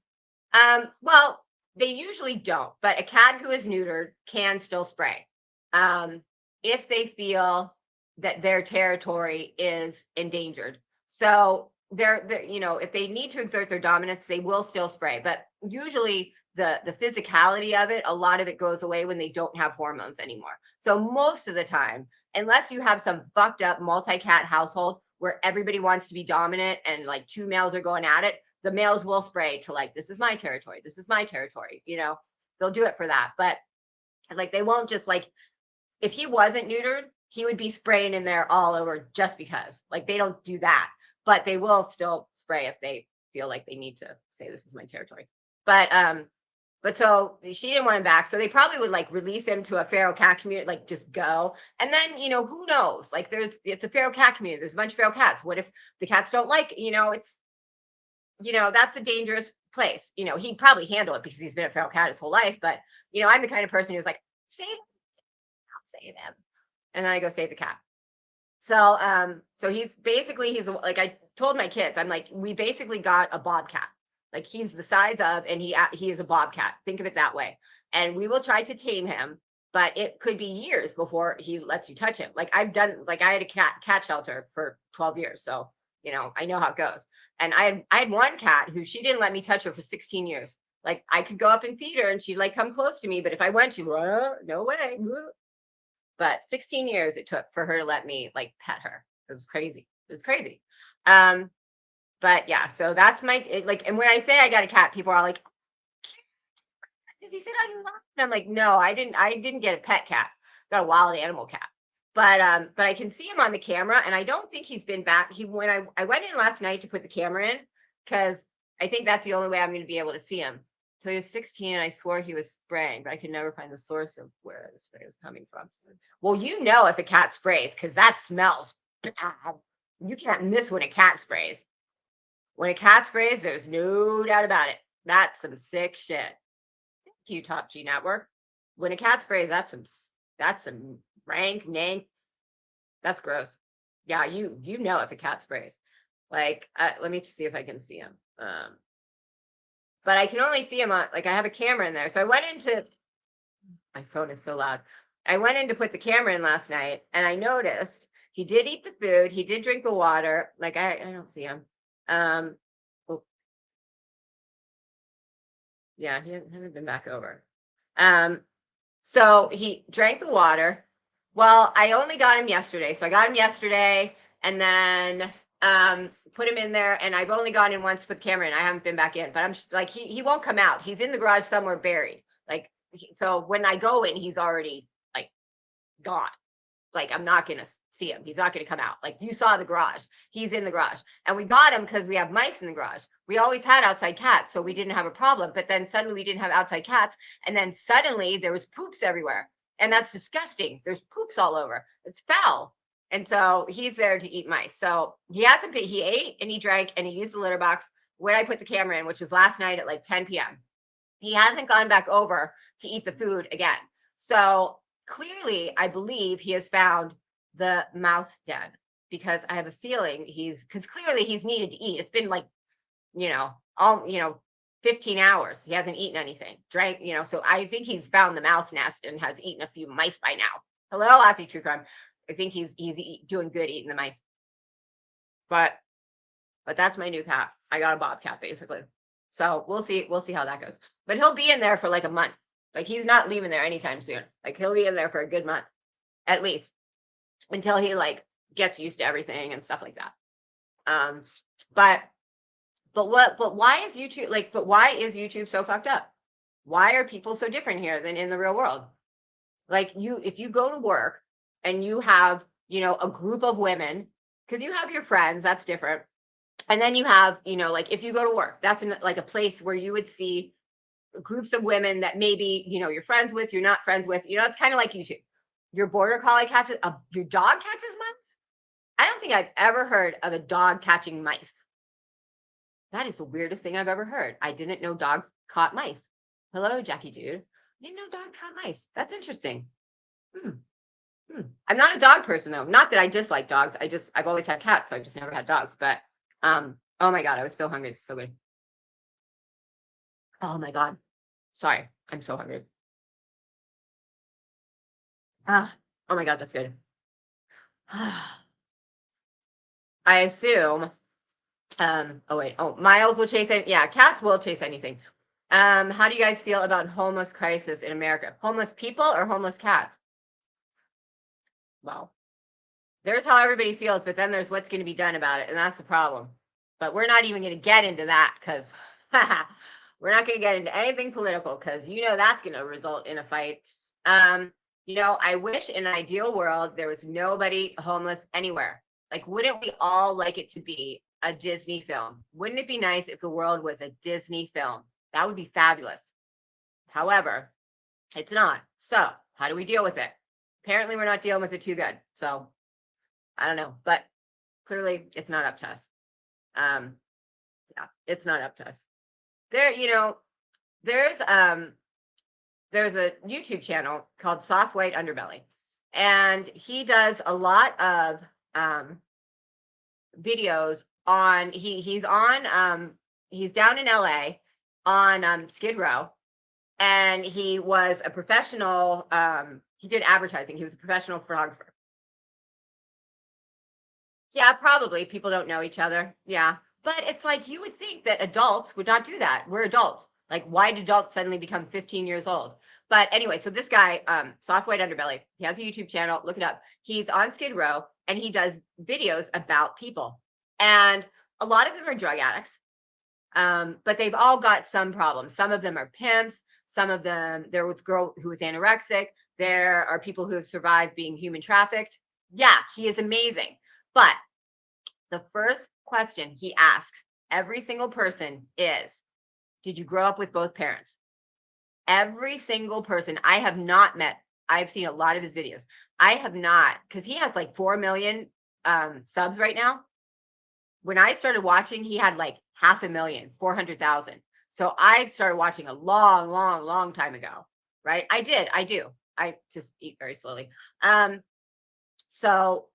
well, they usually don't, but a cat who is neutered can still spray if they feel that their territory is endangered. So they're you know, if they need to exert their dominance, they will still spray. But usually the physicality of it, a lot of it goes away when they don't have hormones anymore. So most of the time, unless you have some fucked up multi-cat household where everybody wants to be dominant and like two males are going at it, the males will spray to like, this is my territory, this is my territory, you know, they'll do it for that. But like they won't just like, if he wasn't neutered, he would be spraying in there all over just because. Like they don't do that, but they will still spray if they feel like they need to say this is my territory. But so she didn't want him back, so they probably would like release him to a feral cat community, like just go. And then, you know, who knows? Like it's a feral cat community. There's a bunch of feral cats. What if the cats don't like, you know, it's, you know, that's a dangerous place. You know, he'd probably handle it because he's been a feral cat his whole life. But, you know, I'm the kind of person who's like, save him, I'll save him. And then I go save the cat. So he's like, I told my kids, I'm like, we basically got a bobcat. Like he's the size of, and he is a bobcat. Think of it that way. And we will try to tame him, but it could be years before he lets you touch him. Like I had a cat shelter for 12 years. So, you know, I know how it goes. And I had one cat who she didn't let me touch her for 16 years. Like I could go up and feed her and she'd like come close to me. But if I went, she'd no way. But 16 years it took for her to let me like pet her. It was crazy. It was crazy. But yeah, so that's like, and when I say I got a cat, people are like, did he sit on your lap? And I'm like, no, I didn't get a pet cat. I got a wild animal cat. But I can see him on the camera, and I don't think he's been back. When I went in last night to put the camera in, because I think that's the only way I'm going to be able to see him. So he was 16, and I swore he was spraying, but I could never find the source of where the spray was coming from. Well, you know if a cat sprays, because that smells bad. You can't miss when a cat sprays. When a cat sprays, there's no doubt about it. That's some sick shit. Thank you, Top G Network. When a cat sprays, that's some rank nank. That's gross. Yeah, you know if a cat sprays. Like, let me see if I can see him. But I can only see him on, like, I have a camera in there. So I went into, my phone is so loud. I went in to put the camera in last night, and I noticed he did eat the food. He did drink the water. Like, I don't see him. Oh, yeah, he hasn't been back over. So he drank the water. Well, I only got him yesterday. So I got him yesterday and then put him in there, and I've only gone in once to put the camera in. I haven't been back in, but I'm like, he won't come out. He's in the garage somewhere buried. Like, so when I go in, he's already like gone. Like, I'm not gonna see him. He's not going to come out. Like, you saw the garage. He's in the garage. And we got him because we have mice in the garage. We always had outside cats, so we didn't have a problem. But then suddenly we didn't have outside cats. And then suddenly there was poops everywhere. And that's disgusting. There's poops all over. It's foul. And so he's there to eat mice. So he hasn't been, he ate and he drank and he used the litter box when I put the camera in, which was last night at like 10 p.m. He hasn't gone back over to eat the food again. So clearly, I believe he has found the mouse den, because I have a feeling because clearly he's needed to eat. It's been like, 15 hours. He hasn't eaten anything, drank, so I think he's found the mouse nest and has eaten a few mice by now. Hello, Auntie True Crime. I think he's doing good eating the mice. But that's my new cat. I got a bobcat basically. So we'll see how that goes. But he'll be in there for like a month. Like, he's not leaving there anytime soon. Like, he'll be in there for a good month, at least, until he like gets used to everything and stuff like that. But why is YouTube so fucked up? Why are people so different here than in the real world? Like, if you go to work and you have, a group of women, because you have your friends, that's different. And then you have, like, if you go to work, that's like a place where you would see groups of women that maybe, you're friends with, you're not friends with, it's kind of like YouTube. Your border collie catches, your dog catches mice? I don't think I've ever heard of a dog catching mice. That is the weirdest thing I've ever heard. I didn't know dogs caught mice. Hello, Jackie Jude. I didn't know dogs caught mice. That's interesting. I'm not a dog person though. Not that I dislike dogs. I've always had cats, so I've just never had dogs. But oh my God, I was so hungry. It's so good. Oh my God. Sorry, I'm so hungry. Oh my God, that's good. I assume Oh wait, oh, Miles will chase it. Yeah, cats will chase anything. How do you guys feel about homeless crisis in America? Homeless people or homeless cats? Well, there's how everybody feels, but then there's what's going to be done about it, and that's the problem. But we're not even going to get into that because we're not going to get into anything political because that's going to result in a fight. I wish in an ideal world there was nobody homeless anywhere. Like, wouldn't we all like it to be a Disney film? Wouldn't it be nice if the world was a Disney film? That would be fabulous. However, it's not. So how do we deal with it? Apparently we're not dealing with it too good. So I don't know, but clearly it's not up to us. Yeah, it's not up to us. There's a YouTube channel called Soft White Underbelly, and he does a lot of videos on he's down in LA on Skid Row, and he was a professional he did advertising. He was a professional photographer. Yeah, probably people don't know each other. Yeah. But it's like you would think that adults would not do that. We're adults. Like, why did adults suddenly become 15 years old? But anyway, so this guy, Soft White Underbelly, he has a YouTube channel. Look it up. He's on Skid Row and he does videos about people. And a lot of them are drug addicts. But they've all got some problems. Some of them are pimps. Some of them, there was a girl who was anorexic. There are people who have survived being human trafficked. Yeah, he is amazing. But the first question he asks every single person is, did you grow up with both parents? Every single person. I have not met, I've seen a lot of his videos. I have not, because he has like 4 million subs right now. When I started watching, he had like 500,000, 400,000. So I started watching a long time ago, right? I do. I just eat very slowly. So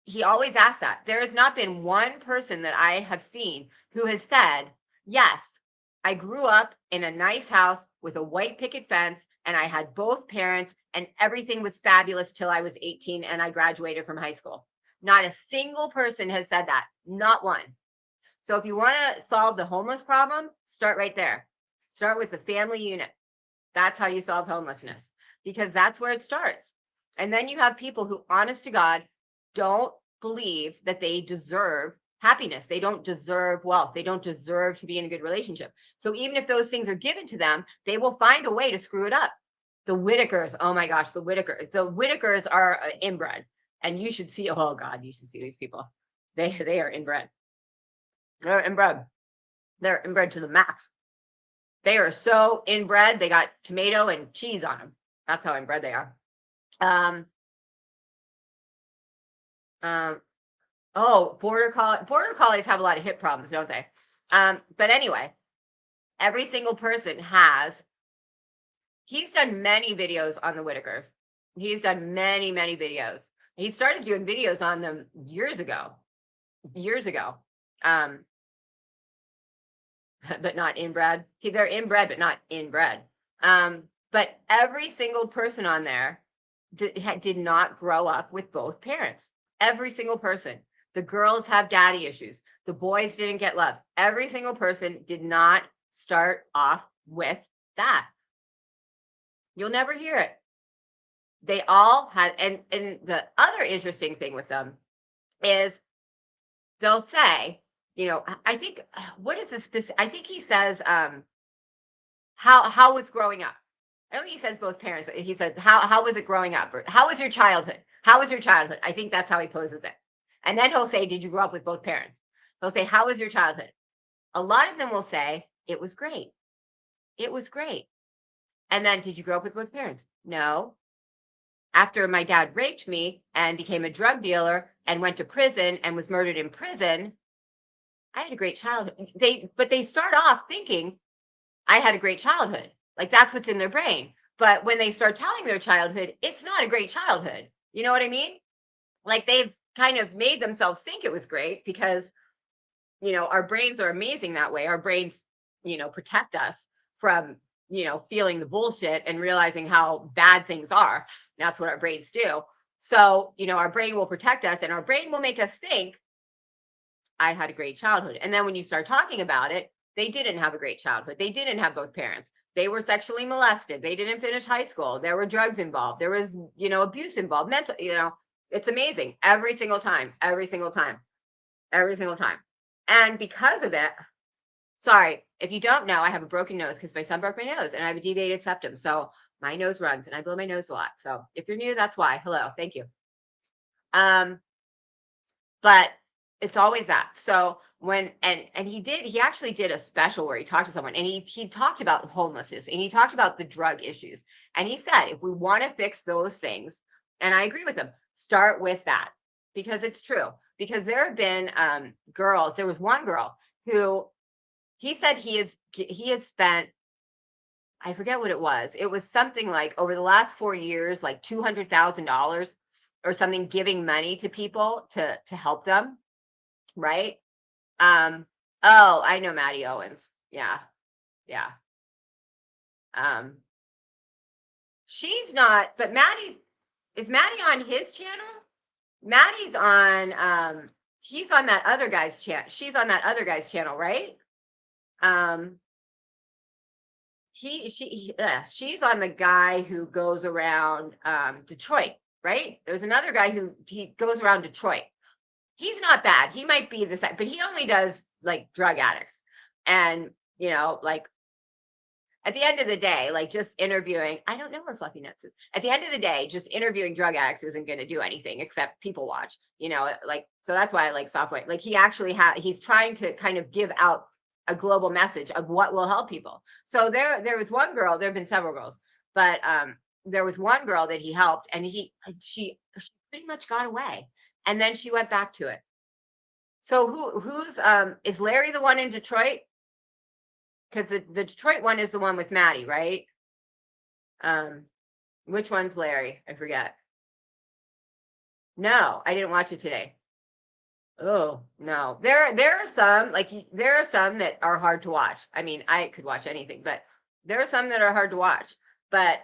he always asks that. There has not been one person that I have seen who has said, yes, I grew up in a nice house with a white picket fence and I had both parents and everything was fabulous till I was 18 and I graduated from high school. Not a single person has said that. Not one. So if you want to solve the homeless problem, start right there. Start with the family unit. That's how you solve homelessness, because that's where it starts. And then you have people who, honest to God, don't believe that they deserve happiness. They don't deserve wealth. They don't deserve to be in a good relationship. So even if those things are given to them, they will find a way to screw it up. The Whitakers, oh my gosh, the Whitakers are inbred. And you should see, oh God, you should see these people. They are inbred. They're inbred. They're inbred to the max. They are so inbred. They got tomato and cheese on them. That's how inbred they are. Border collies have a lot of hip problems, don't they? But anyway, every single person he's done many videos on the Whitakers. He's done many videos. He started doing videos on them years ago. But not inbred. They're inbred, but not inbred. But every single person on there did not grow up with both parents. Every single person. The girls have daddy issues. The boys didn't get love. Every single person did not start off with that. You'll never hear it. They all had, and the other interesting thing with them is they'll say, I think, what is this? I think he says, how was growing up? I don't think he says both parents. He said, how was it growing up? Or how was your childhood? How was your childhood? I think that's how he poses it. And then he'll say, did you grow up with both parents? He'll say, how was your childhood? A lot of them will say, it was great. It was great. And then, did you grow up with both parents? No. After my dad raped me and became a drug dealer and went to prison and was murdered in prison, I had a great childhood. But they start off thinking I had a great childhood. Like, that's what's in their brain. But when they start telling their childhood, it's not a great childhood. You know what I mean? Like, they've kind of made themselves think it was great because, our brains are amazing that way. Our brains, protect us from, feeling the bullshit and realizing how bad things are. That's what our brains do. So, our brain will protect us and our brain will make us think I had a great childhood. And then when you start talking about it, they didn't have a great childhood. They didn't have both parents. They were sexually molested. They didn't finish high school. There were drugs involved. There was, abuse involved, mental, it's amazing every single time, every single time, every single time. And because of it, sorry, if you don't know, I have a broken nose because my son broke my nose and I have a deviated septum. So my nose runs and I blow my nose a lot. So if you're new, that's why. Hello. Thank you. But it's always that. So when, and he actually did a special where he talked to someone and he talked about homelessness and he talked about the drug issues. And he said, if we want to fix those things, and I agree with him, start with that because it's true. Because there have been girls, there was one girl who he said he has spent, I forget what it was. It was something like over the last 4 years, like $200,000 or something, giving money to people to help them. Right. Oh, I know Maddie Owens. Yeah. Yeah. She's not, but is Maddie on his channel? Maddie's on, he's on that other guy's channel. She's on that other guy's channel, right? She's on the guy who goes around Detroit, right? There's another guy he goes around Detroit. He's not bad. He might be the same, but he only does like drug addicts. And, like at the end of the day, like just interviewing, I don't know where Fluffy Nuts is. At the end of the day, just interviewing drug addicts isn't going to do anything except people watch, like, so that's why I like Software. Like he actually he's trying to kind of give out a global message of what will help people. So there was one girl, there have been several girls, but there was one girl that he helped and she pretty much got away. And then she went back to it. So who's is Larry the one in Detroit? Because the Detroit one is the one with Maddie, right? Which one's Larry? I forget. No, I didn't watch it today. Oh no, there are some that are hard to watch. I mean, I could watch anything, but there are some that are hard to watch. But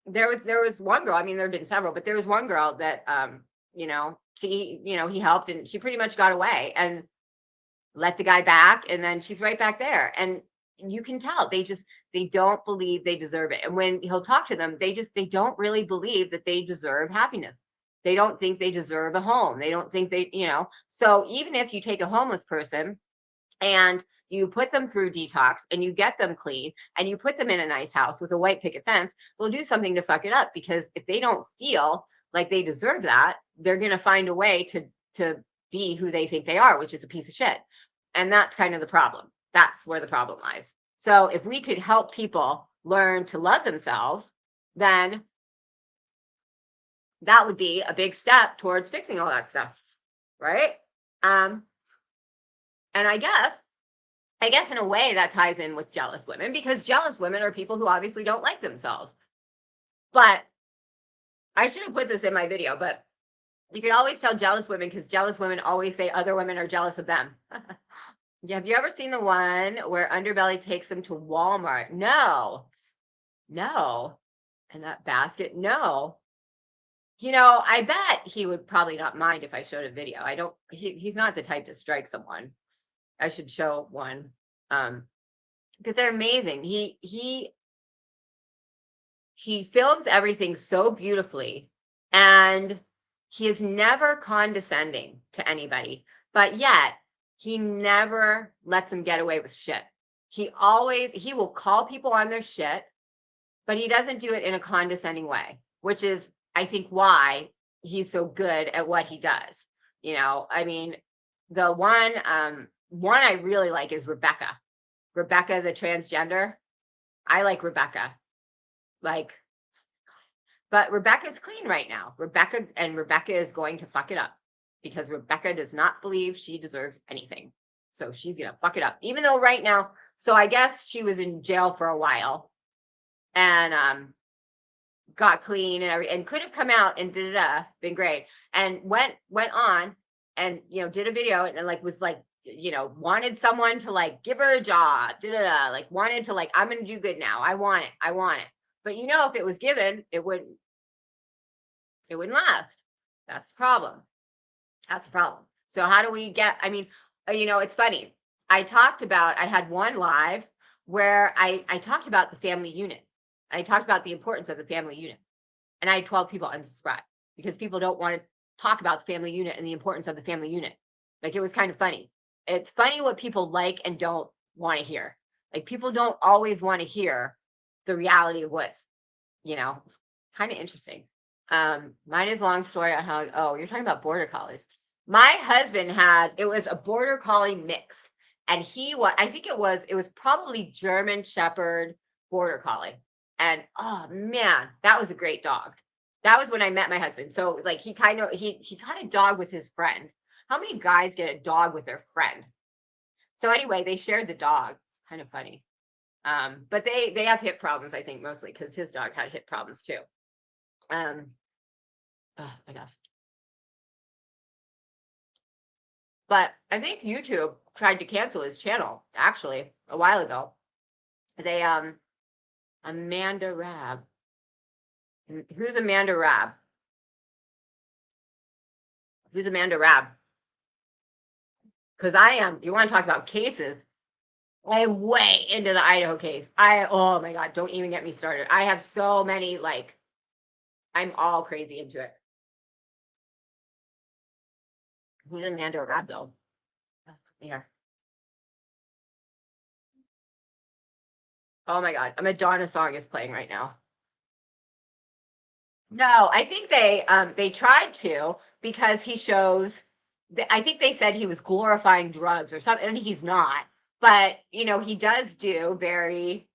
there was one girl. I mean, there have been several, but there was one girl that he helped and she pretty much got away and let the guy back, and then she's right back there. And you can tell they don't believe they deserve it. And when he'll talk to them, they don't really believe that they deserve happiness. They don't think they deserve a home. They don't think so even if you take a homeless person and you put them through detox and you get them clean and you put them in a nice house with a white picket fence, they'll do something to fuck it up, because if they don't feel like they deserve that, they're going to find a way to be who they think they are, which is a piece of shit. And that's kind of the problem. That's where the problem lies. So if we could help people learn to love themselves, then that would be a big step towards fixing all that stuff. Right. And I guess in a way that ties in with jealous women, because jealous women are people who obviously don't like themselves. But I should have put this in my video, but you can always tell jealous women because jealous women always say other women are jealous of them. Have you ever seen the one where Underbelly takes them to Walmart? No. And that basket? No. I bet he would probably not mind if I showed a video. He's not the type to strike someone. I should show one. Because they're amazing. He films everything so beautifully, and he is never condescending to anybody, but yet he never lets them get away with shit. He will call people on their shit, but he doesn't do it in a condescending way, which is, I think, why he's so good at what he does. I mean, the one I really like is Rebecca, the transgender. I like Rebecca. But Rebecca's clean right now. Rebecca is going to fuck it up, because Rebecca does not believe she deserves anything. So she's going to fuck it up, even though right now, so I guess she was in jail for a while and got clean and could have come out and been great, and went on and did a video and was wanted someone to give her a job, wanted to I'm gonna do good now, I want it. But if it was given, it wouldn't last. That's the problem. So how do we get, You know, it's funny. I had one live where I talked about the family unit. I talked about the importance of the family unit. And I had 12 people unsubscribe because people don't want to talk about the family unit and the importance of the family unit. Like, it was kind of funny. It's funny what people like and don't want to hear. Like, people don't always want to hear the reality of what's, you know, kind of interesting. Mine is a long story on how, oh, you're talking about border collies. My husband it was a border collie mix. And I think it was probably German Shepherd border collie. And oh man, that was a great dog. That was when I met my husband. So like he got a dog with his friend. How many guys get a dog with their friend? So anyway, they shared the dog. It's kind of funny. But they have hip problems, I think, mostly because his dog had hip problems too. Oh my gosh. But I think YouTube tried to cancel his channel actually a while ago. They Amanda Rabb. Who's Amanda Rabb? Who's Amanda Rabb? Because you want to talk about cases? I am way into the Idaho case. Oh my God, don't even get me started. I have so many, like, I'm all crazy into it. Who's Amanda Rabb though? Here. Oh my God, a Madonna song is playing right now. No, I think they tried to, because he shows, I think they said he was glorifying drugs or something, and he's not. But, you know, he does do very,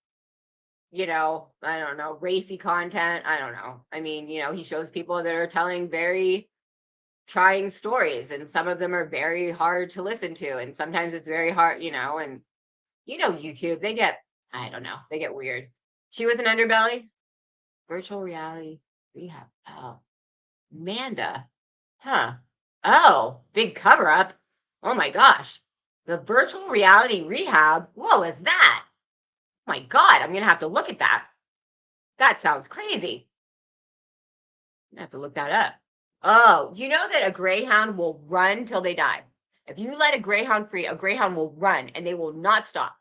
you know, I don't know, racy content. I don't know. I mean, you know, he shows people that are telling very trying stories, and some of them are very hard to listen to, and sometimes it's very hard, you know, and you know, YouTube, I don't know, they get weird. She was an underbelly, virtual reality rehab. Oh, Amanda. Huh. Oh, big cover up. Oh my gosh. The virtual reality rehab. What was that? Oh my God, I'm going to have to look at that. That sounds crazy. I'm going to have to look that up. Oh, you know that a greyhound will run till they die. If you let a greyhound free, a greyhound will run and they will not stop.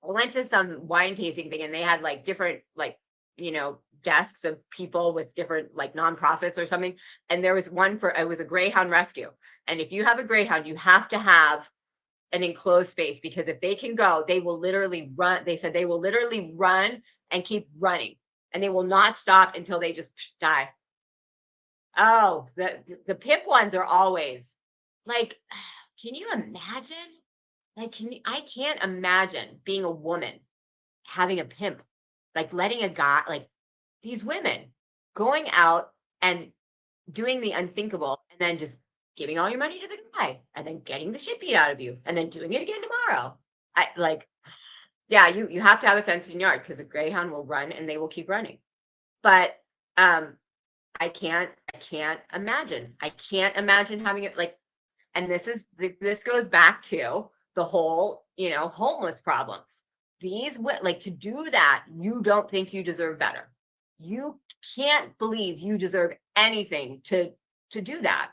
I went to some wine tasting thing and they had like different, like, you know, desks of people with different like nonprofits or something. And there was one it was a greyhound rescue. And if you have a greyhound, you have to have an enclosed space, because if they can go, they will literally run. They said they will literally run and keep running, and they will not stop until they just die. Oh, the pimp ones are always like, can you imagine? Like, I can't imagine being a woman having a pimp, like letting a guy, like these women going out and doing the unthinkable and then just giving all your money to the guy and then getting the shit beat out of you and then doing it again tomorrow. Yeah, you have to have a fenced in yard, because a greyhound will run and they will keep running. But I can't imagine. I can't imagine having it like, and this goes back to the whole, you know, homeless problems. Like, to do that, you don't think you deserve better. You can't believe you deserve anything to do that.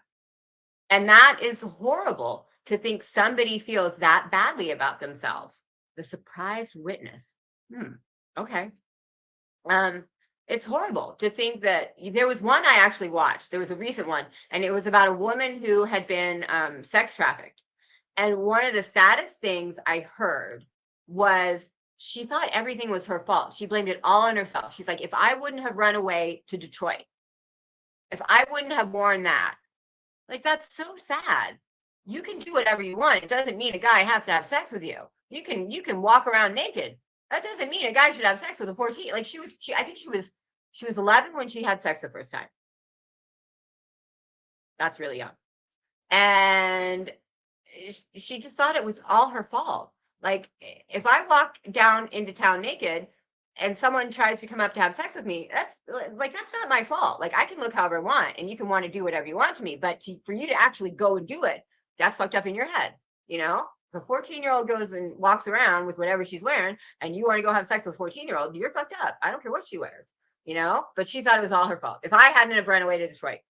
And that is horrible, to think somebody feels that badly about themselves. The surprised witness. Okay. It's horrible to think that. There was one I actually watched. There was a recent one, and it was about a woman who had been sex trafficked. And one of the saddest things I heard was she thought everything was her fault. She blamed it all on herself. She's like, if I wouldn't have run away to Detroit, if I wouldn't have worn that, like, that's so sad. You can do whatever you want. It doesn't mean a guy has to have sex with you. You can walk around naked. That doesn't mean a guy should have sex with a 14. Like, I think she was 11 when she had sex the first time. That's really young. And she just thought it was all her fault. Like, if I walk down into town naked and someone tries to come up to have sex with me, that's not my fault. Like, I can look however I want, and you can want to do whatever you want to me, but for you to actually go and do it, that's fucked up in your head. You know, if a 14-year-old goes and walks around with whatever she's wearing, and you want to go have sex with a 14-year-old, you're fucked up. I don't care what she wears, you know. But she thought it was all her fault. If I hadn't have run away to Detroit,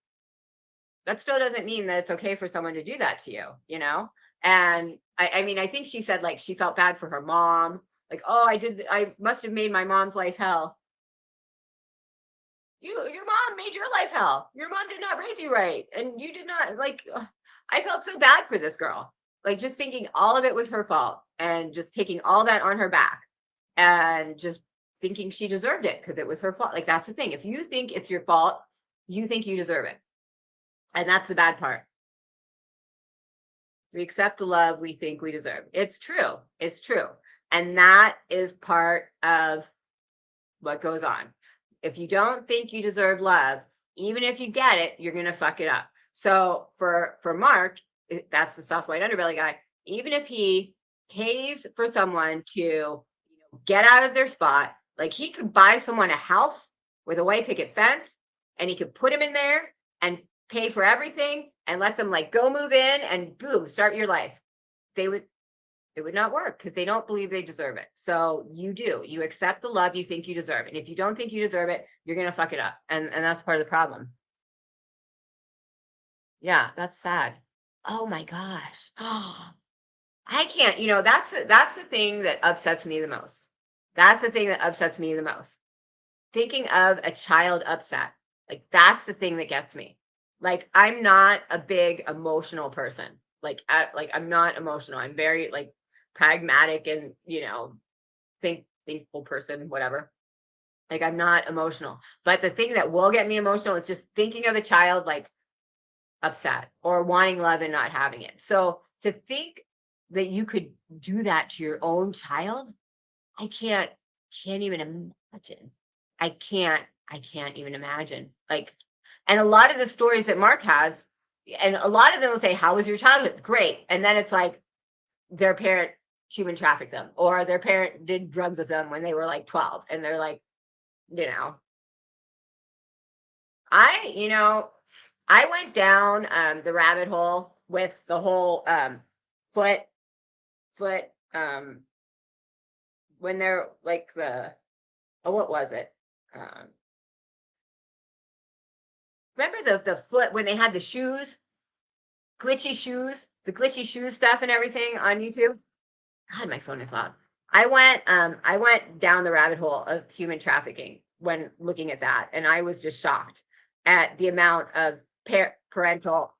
that still doesn't mean that it's okay for someone to do that to you, you know. And I mean, I think she said like she felt bad for her mom. Like, oh, I must have made my mom's life hell. Your mom made your life hell. Your mom did not raise you right. And you did not like, I felt so bad for this girl. Like just thinking all of it was her fault and just taking all that on her back and just thinking she deserved it because it was her fault. Like that's the thing. If you think it's your fault, you think you deserve it. And that's the bad part. We accept the love we think we deserve. It's true. It's true. And that is part of what goes on. If you don't think you deserve love, even if you get it, you're going to fuck it up. So for Mark, that's the soft white underbelly guy, even if he pays for someone to get out of their spot, like he could buy someone a house with a white picket fence and he could put him in there and pay for everything and let them like go move in and boom, start your life. It would not work because they don't believe they deserve it. So you accept the love you think you deserve. And if you don't think you deserve it, you're going to fuck it up. And that's part of the problem. Yeah, that's sad. Oh my gosh. I can't, that's the thing that upsets me the most. That's the thing that upsets me the most. Thinking of a child upset. Like that's the thing that gets me. Like I'm not a big emotional person. Like I'm not emotional. I'm very like pragmatic and thankful person, whatever. Like I'm not emotional. But the thing that will get me emotional is just thinking of a child like upset or wanting love and not having it. So to think that you could do that to your own child, I can't even imagine. I can't even imagine. Like, and a lot of the stories that Mark has, and a lot of them will say, how was your childhood? Great. And then it's like their parent human trafficked them or their parent did drugs with them when they were like 12. And they're like, I went down the rabbit hole with the whole foot when they're like what was it? Remember the foot when they had the shoes, the glitchy shoes stuff and everything on YouTube? God, my phone is loud. I went down the rabbit hole of human trafficking when looking at that, and I was just shocked at the amount of parental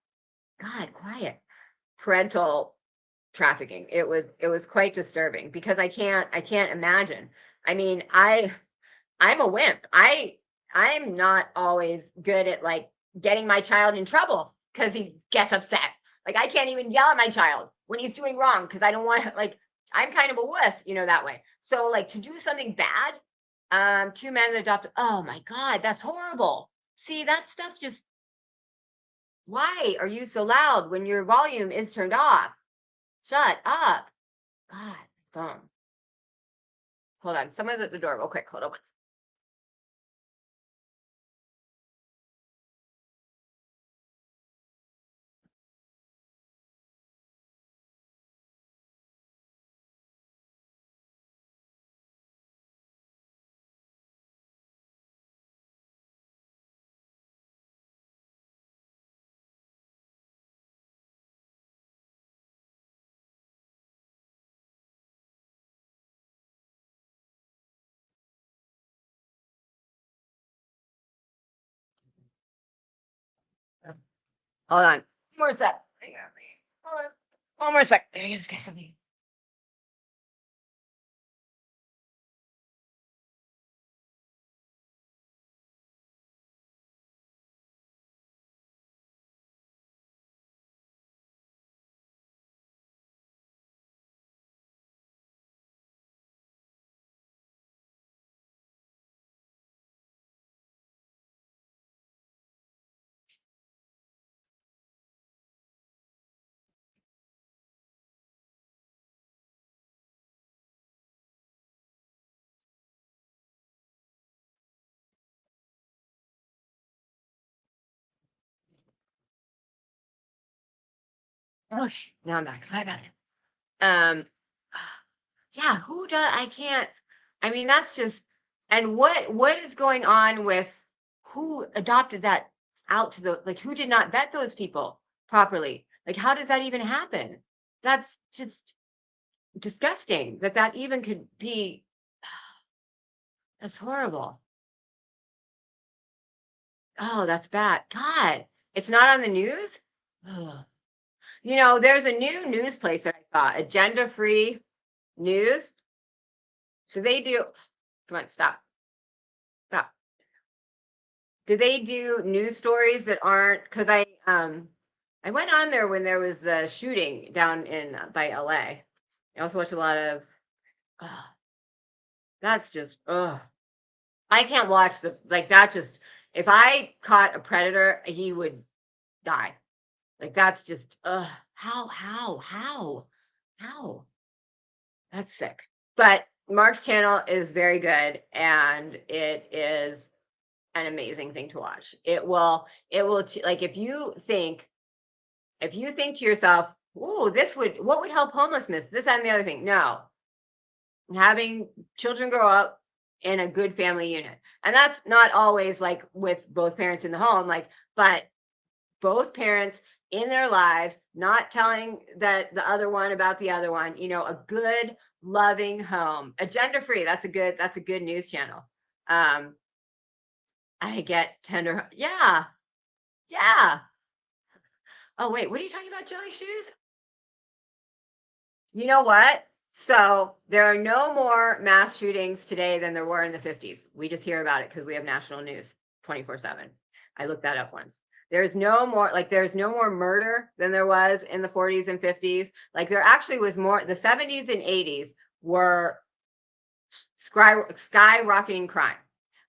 trafficking. It was quite disturbing because I can't imagine. I mean, I'm a wimp. I'm not always good at like getting my child in trouble because he gets upset. Like I can't even yell at my child when he's doing wrong because I don't want to like I'm kind of a wuss, that way. So like to do something bad, 2 men adopted. Oh my God, that's horrible. See, that stuff just why are you so loud when your volume is turned off? Shut up. God, phone. Hold on. Someone's at the door real quick. Hold on. Hold on. One more sec. Hold on. One more sec. I just get something. Okay, now I'm back. Sorry about it. Yeah, who does I can't I mean that's just and what is going on with who adopted that out to the like who did not vet those people properly? Like how does that even happen? That's just disgusting that even could be. That's horrible. Oh, that's bad. God, it's not on the news? Ugh. You know, there's a new news place that I saw, Agenda Free News. Do they do, come on, stop, stop. Do they do news stories that aren't, because I went on there when there was the shooting down in by LA. I also watched a lot of, ugh, that's just, ugh. I can't watch like that just, if I caught a predator, he would die. Like that's just, how? That's sick. But Mark's channel is very good and it is an amazing thing to watch. Like if you think to yourself, ooh, what would help homelessness? This and the other thing. No, having children grow up in a good family unit. And that's not always like with both parents in the home, like, but both parents in their lives, not telling the other one about the other one, you know, a good, loving home. Agenda Free, that's a good news channel. I get tender. Yeah. Yeah. Oh, wait, what are you talking about, jelly shoes? You know what? So there are no more mass shootings today than there were in the 50s. We just hear about it because we have national news 24/7. I looked that up once. There's no more murder than there was in the 40s and 50s. Like there actually was more. The 70s and 80s were skyrocketing crime.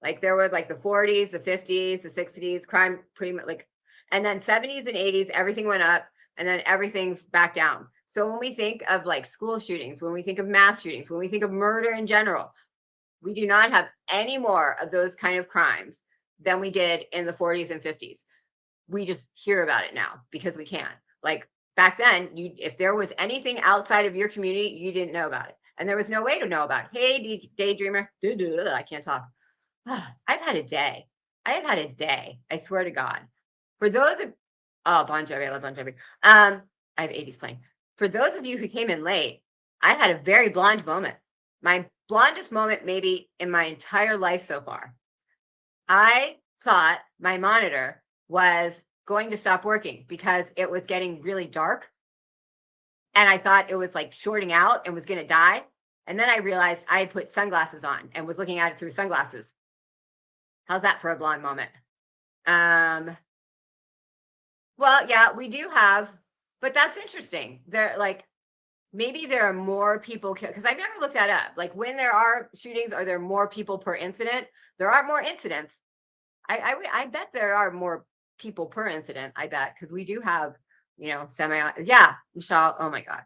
Like there were like the 40s, the 50s, the 60s, crime pretty much like, and then 70s and 80s, everything went up and then everything's back down. So when we think of like school shootings, when we think of mass shootings, when we think of murder in general, we do not have any more of those kind of crimes than we did in the 40s and 50s. We just hear about it now because we can. Like back then, if there was anything outside of your community, you didn't know about it. And there was no way to know about it. Hey, daydreamer. I can't talk. I've had a day. I have had a day. I swear to God. For those of, oh, Bon Jovi, I love Bon Jovi. I have 80s playing. For those of you who came in late, I had a very blonde moment. My blondest moment maybe in my entire life so far. I thought my monitor was going to stop working because it was getting really dark. And I thought it was like shorting out and was going to die. And then I realized I had put sunglasses on and was looking at it through sunglasses. How's that for a blonde moment? Well, yeah, we do have, but that's interesting. There, like, maybe there are more people because I've never looked that up. Like, when there are shootings, are there more people per incident? There are more incidents. I bet there are more people per incident. I bet because we do have, you know, yeah, Michelle. Oh my God.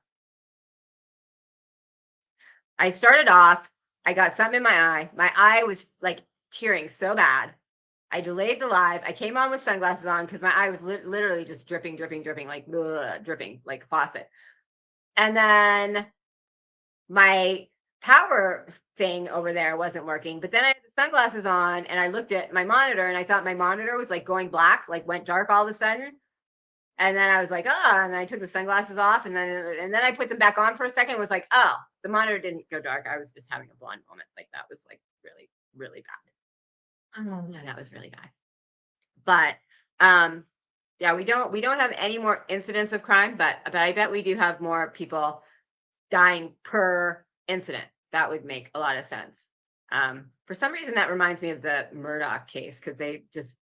I started off. I got something in my eye. My eye was like tearing so bad. I delayed the live. I came on with sunglasses on because my eye was literally just dripping, like dripping, like faucet. And then my power thing over there wasn't working. But then I had the sunglasses on and I looked at my monitor and I thought my monitor was like going black, like went dark all of a sudden. And then I was like, oh, and I took the sunglasses off and then I put them back on for a second. It was like, oh, the monitor didn't go dark. I was just having a blonde moment. Like that was like really, really bad. Oh, yeah, that was really bad. But yeah, we don't have any more incidents of crime, but I bet we do have more people dying per incident. That would make a lot of sense. For some reason, that reminds me of the Murdoch case because they just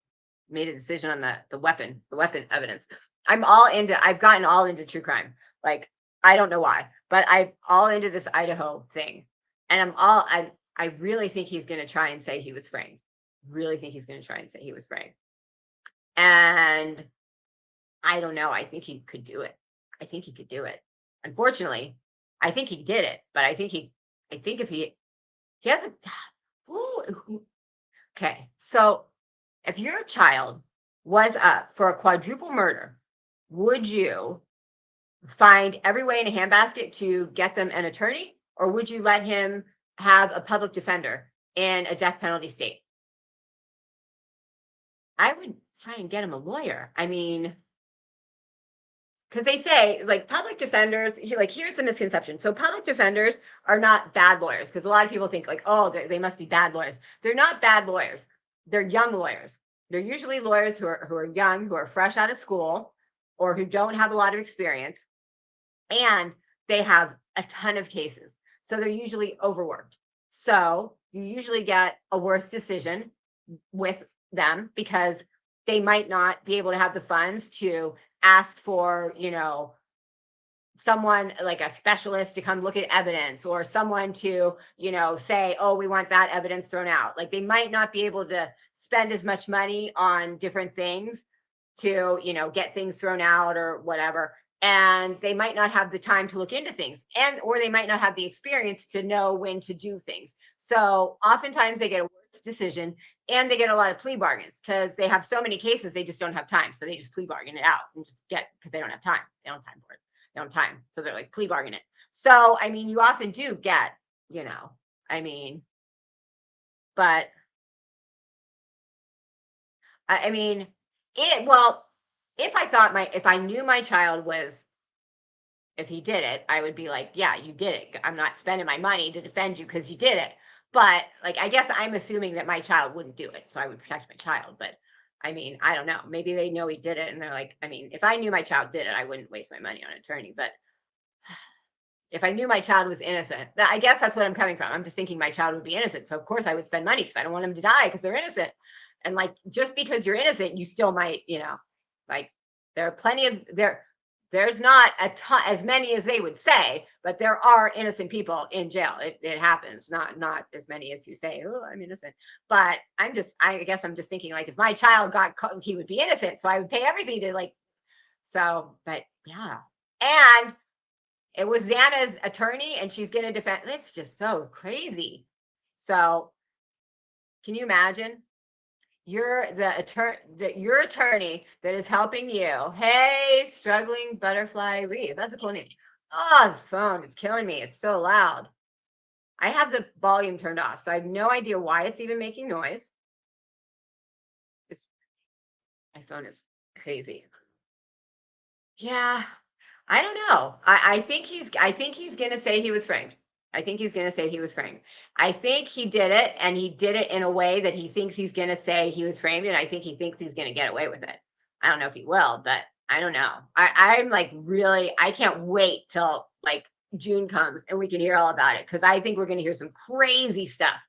made a decision on the weapon evidence. I've gotten all into true crime. Like I don't know why, but I'm all into this Idaho thing, and I really think he's going to try and say he was framed. Really think he's going to try and say he was framed. And I don't know. I think he could do it. I think he could do it. Unfortunately, I think he did it, but I think if he has a, okay. So if your child was up for a quadruple murder, would you find every way in a handbasket to get them an attorney, or would you let him have a public defender in a death penalty state? I would try and get him a lawyer. I mean, because they say like public defenders, like here's the misconception. So public defenders are not bad lawyers, because a lot of people think like, oh, they must be bad lawyers. They're not bad lawyers. They're young lawyers. They're usually lawyers who are young, who are fresh out of school, or who don't have a lot of experience, and they have a ton of cases. So they're usually overworked. So you usually get a worse decision with them because they might not be able to have the funds to ask for, someone like a specialist to come look at evidence, or someone to, say, oh, we want that evidence thrown out. Like they might not be able to spend as much money on different things to, get things thrown out or whatever. And they might not have the time to look into things, or they might not have the experience to know when to do things. So oftentimes they get a worse decision, and they get a lot of plea bargains because they have so many cases, they just don't have time. So they just plea bargain it out and just because they don't have time. They don't have time for it. They don't have time. So they're like plea bargain it. So, I mean, you often do get, but I mean, if I knew my child was, if he did it, I would be like, yeah, you did it. I'm not spending my money to defend you because you did it. But like, I guess I'm assuming that my child wouldn't do it. So I would protect my child. But I mean, I don't know. Maybe they know he did it and they're like, I mean, if I knew my child did it, I wouldn't waste my money on an attorney. But if I knew my child was innocent, I guess that's what I'm coming from. I'm just thinking my child would be innocent. So of course I would spend money because I don't want them to die because they're innocent. And like, just because you're innocent, you still might, like there are plenty of there's not a ton, as many as they would say, but there are innocent people in jail. It happens. Not as many as you say, oh, I'm innocent. But I guess I'm just thinking like if my child got caught, he would be innocent. So I would pay everything to like, so, but yeah. And it was Xana's attorney and she's going to defend. It's just so crazy. So can you imagine? You're your attorney that is helping you. Hey, struggling butterfly Reeve. That's a cool name. Oh, this phone is killing me. It's so loud. I have the volume turned off, so I have no idea why it's even making noise. My phone is crazy. Yeah, I don't know. I think he's gonna say he was framed. I think he's going to say he was framed. I think he did it, and he did it in a way that he thinks he's going to say he was framed, and I think he thinks he's going to get away with it. I don't know if he will, but I don't know. I'm like really, I can't wait till like June comes and we can hear all about it because I think we're going to hear some crazy stuff.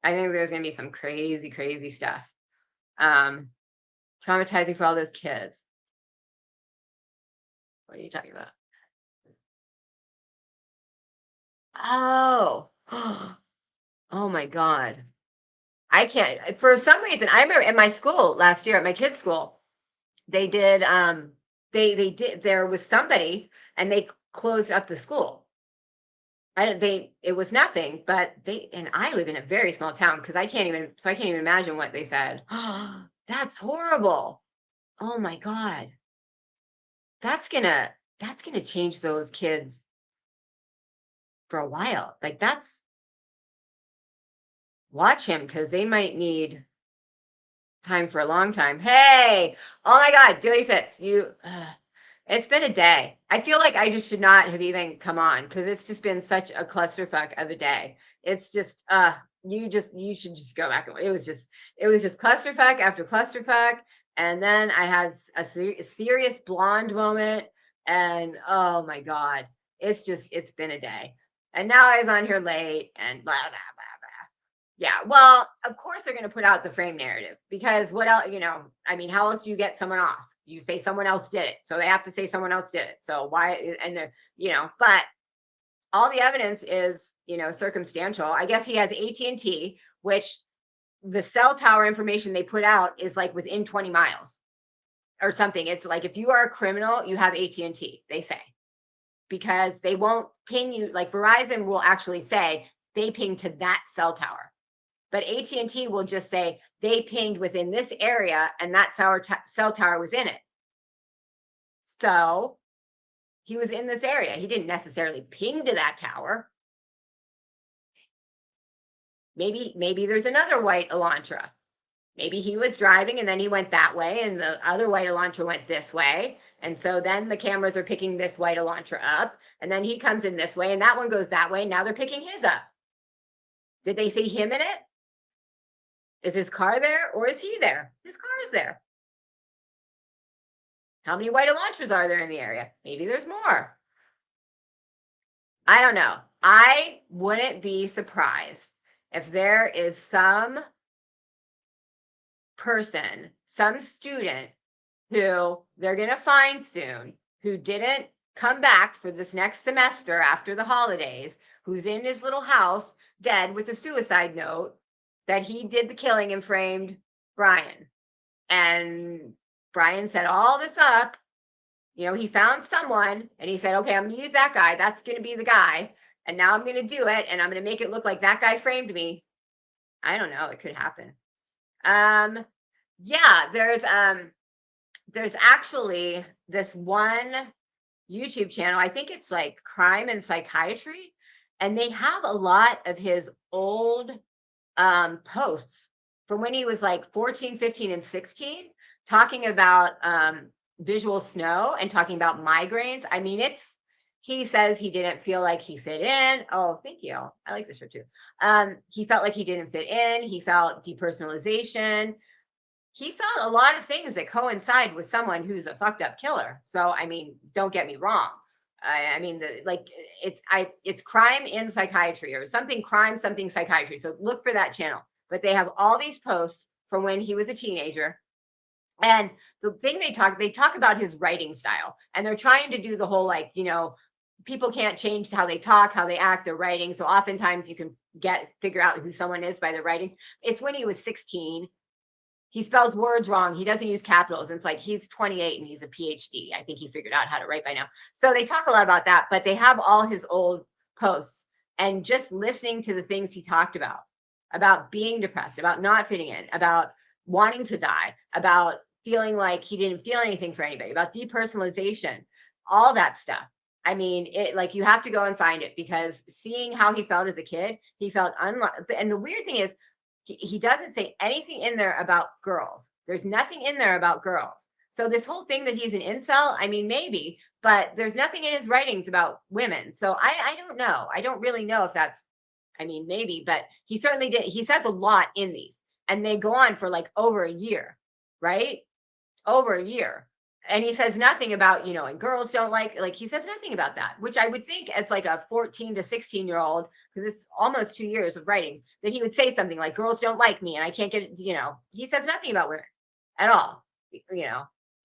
I think there's going to be some crazy, crazy stuff. Traumatizing for all those kids. What are you talking about? Oh, oh my God. I can't, for some reason, I remember at my school last year, at my kids' school, they did, there was somebody and they closed up the school. It was nothing, but and I live in a very small town because I can't even imagine what they said. That's horrible. Oh my God. That's gonna change those kids for a while. Like watch him because they might need time for a long time. Hey, oh my God, Dilly Fitz, it's been a day. I feel like I just should not have even come on because it's just been such a clusterfuck of a day. It's just, you should just go back. It was just clusterfuck after clusterfuck. And then I had a serious blonde moment and oh my God, it's been a day. And now I was on here late and blah, blah, blah. Yeah, well, of course they're going to put out the frame narrative because what else, I mean, how else do you get someone off? You say someone else did it. So they have to say someone else did it. So why, and but all the evidence is, circumstantial. I guess he has AT&T, which the cell tower information they put out is like within 20 miles or something. It's like, if you are a criminal, you have AT&T, they say, because they won't ping you. Like Verizon will actually say they ping to that cell tower. But AT&T will just say they pinged within this area and that cell tower was in it. So he was in this area. He didn't necessarily ping to that tower. Maybe there's another white Elantra. Maybe he was driving and then he went that way and the other white Elantra went this way. And so then the cameras are picking this white Elantra up and then he comes in this way and that one goes that way. And now they're picking his up. Did they see him in it? Is his car there or is he there? His car is there. How many white Elantras are there in the area? Maybe there's more. I don't know. I wouldn't be surprised if there is some person, some student who they're going to find soon who didn't come back for this next semester after the holidays, who's in his little house dead with a suicide note that he did the killing and framed Brian. And Brian set all this up. You know, he found someone and he said, okay, I'm going to use that guy. That's going to be the guy. And now I'm going to do it. And I'm going to make it look like that guy framed me. I don't know. It could happen. Yeah, there's actually this one YouTube channel. I think it's like Crime and Psychiatry. And they have a lot of his old posts from when he was like 14, 15, and 16, talking about visual snow and talking about migraines. I mean, he says he didn't feel like he fit in. Oh, thank you. I like this shirt too. He felt like he didn't fit in. He felt depersonalization. He felt a lot of things that coincide with someone who's a fucked up killer. So, I mean, don't get me wrong. I mean, it's Crime in Psychiatry or something, Crime, something Psychiatry. So look for that channel. But they have all these posts from when he was a teenager. And the thing they talk about his writing style, and they're trying to do the whole, like, you know, people can't change how they talk, how they act, their writing. So oftentimes you can figure out who someone is by their writing. It's when he was 16. He spells words wrong. He doesn't use capitals. It's like he's 28 and he's a PhD. I think he figured out how to write by now. So they talk a lot about that, but they have all his old posts and just listening to the things he talked about being depressed, about not fitting in, about wanting to die, about feeling like he didn't feel anything for anybody, about depersonalization, all that stuff. I mean, like you have to go and find it because seeing how he felt as a kid, he felt and the weird thing is, he doesn't say anything in there about girls. There's nothing in there about girls. So this whole thing that he's an incel, I mean, maybe, but there's nothing in his writings about women. So I don't know. I don't really know if that's, I mean, maybe, but he certainly did. He says a lot in these and they go on for like over a year, right? Over a year. And he says nothing about, you know, and girls don't like he says nothing about that, which I would think as like a 14 to 16-year-old, because it's almost 2 years of writings, that he would say something like girls don't like me and I can't get it, you know. He says nothing about women at all, you know.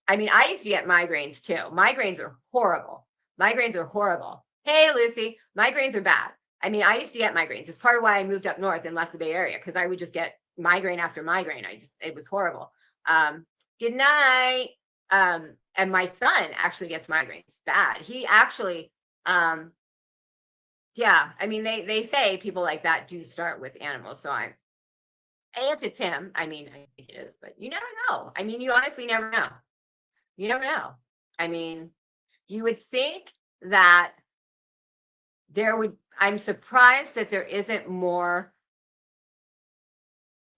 I mean, I used to get migraines too. Migraines are horrible. Migraines are horrible. Hey, Lucy, migraines are bad. I mean, I used to get migraines. It's part of why I moved up north and left the Bay Area, because I would just get migraine after migraine. It was horrible. Good night. And my son actually gets migraines bad. He actually, yeah, I mean, they say people like that do start with animals. So if it's him, I mean, I think it is, but you never know. I mean, you honestly never know. You never know. I mean, you would think that I'm surprised that there isn't more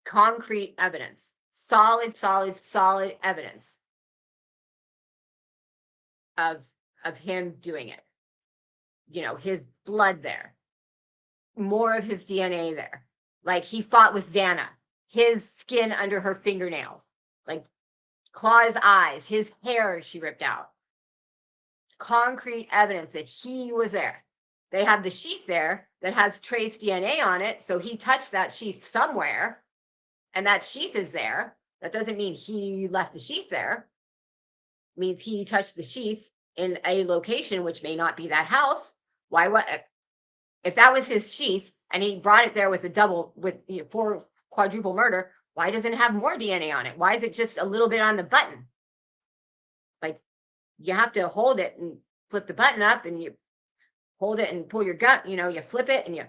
concrete evidence, solid evidence of him doing it. You know, his blood there, more of his DNA there. Like he fought with Xana, his skin under her fingernails, like Claw's eyes, his hair she ripped out. Concrete evidence that he was there. They have the sheath there that has trace DNA on it. So he touched that sheath somewhere and that sheath is there. That doesn't mean he left the sheath there. It means he touched the sheath in a location which may not be that house. Why? What if that was his sheath and he brought it there with for quadruple murder? Why doesn't it have more DNA on it? Why is it just a little bit on the button? Like you have to hold it and flip the button up, and you hold it and pull your gut. You know, you flip it and you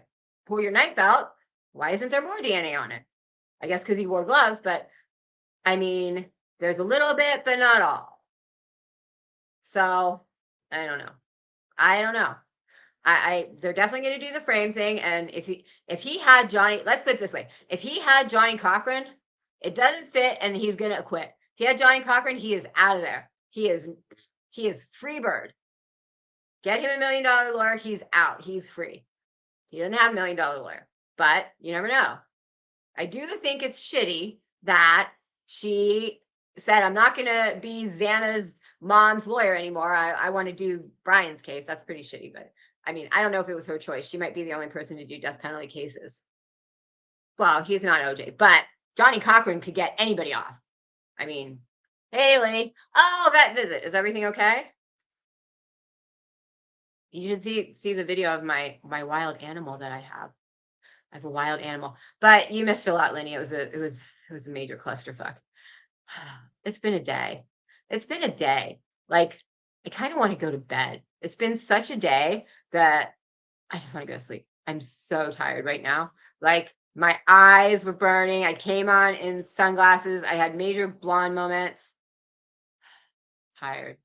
pull your knife out. Why isn't there more DNA on it? I guess because he wore gloves, but I mean, there's a little bit, but not all. So I don't know. They're definitely going to do the frame thing. And if he had Johnny, let's put it this way. If he had Johnny Cochran It doesn't fit, and he's going to acquit. If he had Johnny Cochran, he is out of there. He is free bird. Get him $1 million lawyer. He's out. He's free. He doesn't have $1 million lawyer, but you never know. I do think it's shitty that she said, I'm not going to be Vanna's mom's lawyer anymore. I want to do Brian's case. That's pretty shitty, but I mean, I don't know if it was her choice. She might be the only person to do death penalty cases. Well, he's not OJ, but Johnny Cochran could get anybody off. I mean, hey, Lenny. Oh, vet visit. Is everything okay? You should see the video of my wild animal that I have. I have a wild animal, but you missed a lot, Lenny. It was a major clusterfuck. It's been a day. It's been a day. Like, I kind of want to go to bed. It's been such a day that I just want to go to sleep. I'm so tired right now. Like, my eyes were burning. I came on in sunglasses. I had major blonde moments. Tired.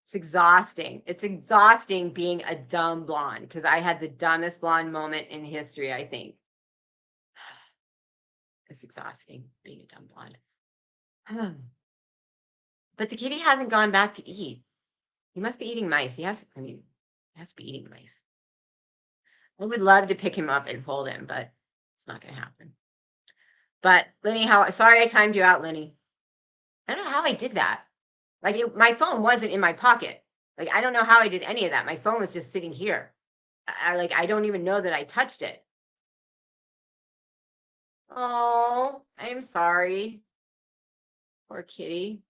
It's exhausting. It's exhausting being a dumb blonde because I had the dumbest blonde moment in history, I think. It's exhausting being a dumb blonde. But the kitty hasn't gone back to eat. He must be eating mice. He has to be eating mice. I would love to pick him up and hold him, but it's not going to happen. But Lenny, sorry I timed you out, Lenny. I don't know how I did that. Like, my phone wasn't in my pocket. Like, I don't know how I did any of that. My phone was just sitting here. I don't even know that I touched it. Oh, I'm sorry. Poor kitty.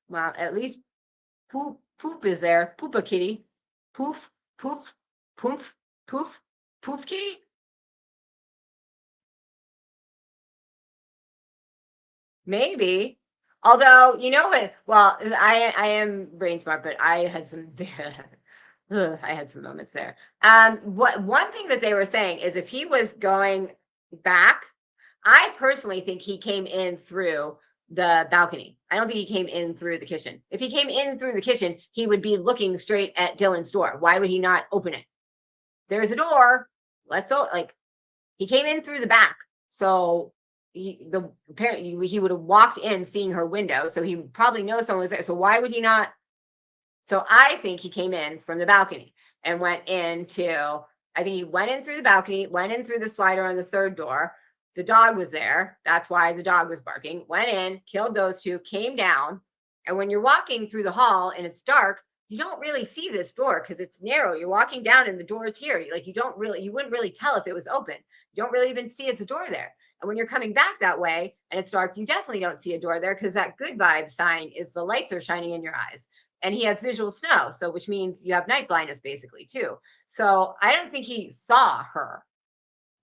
Well, at least poop is there. Poopa kitty. Poof, poof, poof, poof, poof kitty. Maybe. Although, you know what? Well, I am brain smart, but I had some I had some moments there. One thing that they were saying is if he was going back, I personally think he came in through the balcony. I don't think he came in through the kitchen. If he came in through the kitchen, he would be looking straight at Dylan's door. Why would he not open it? There's a door. He came in through the back. So he would have walked in seeing her window. So he probably knows someone was there. So why would he not? So I think he came in from the balcony and went into, I think he went in through the balcony, went in through the slider on the third door. The dog was there. That's why the dog was barking. Went in, killed those two, came down. And when you're walking through the hall and it's dark, you don't really see this door because it's narrow. You're walking down and the door is here. You wouldn't really tell if it was open. You don't really even see it's a door there. And when you're coming back that way and it's dark, you definitely don't see a door there because that good vibe sign is the lights are shining in your eyes. And he has visual snow, so which means you have night blindness basically too. So I don't think he saw her.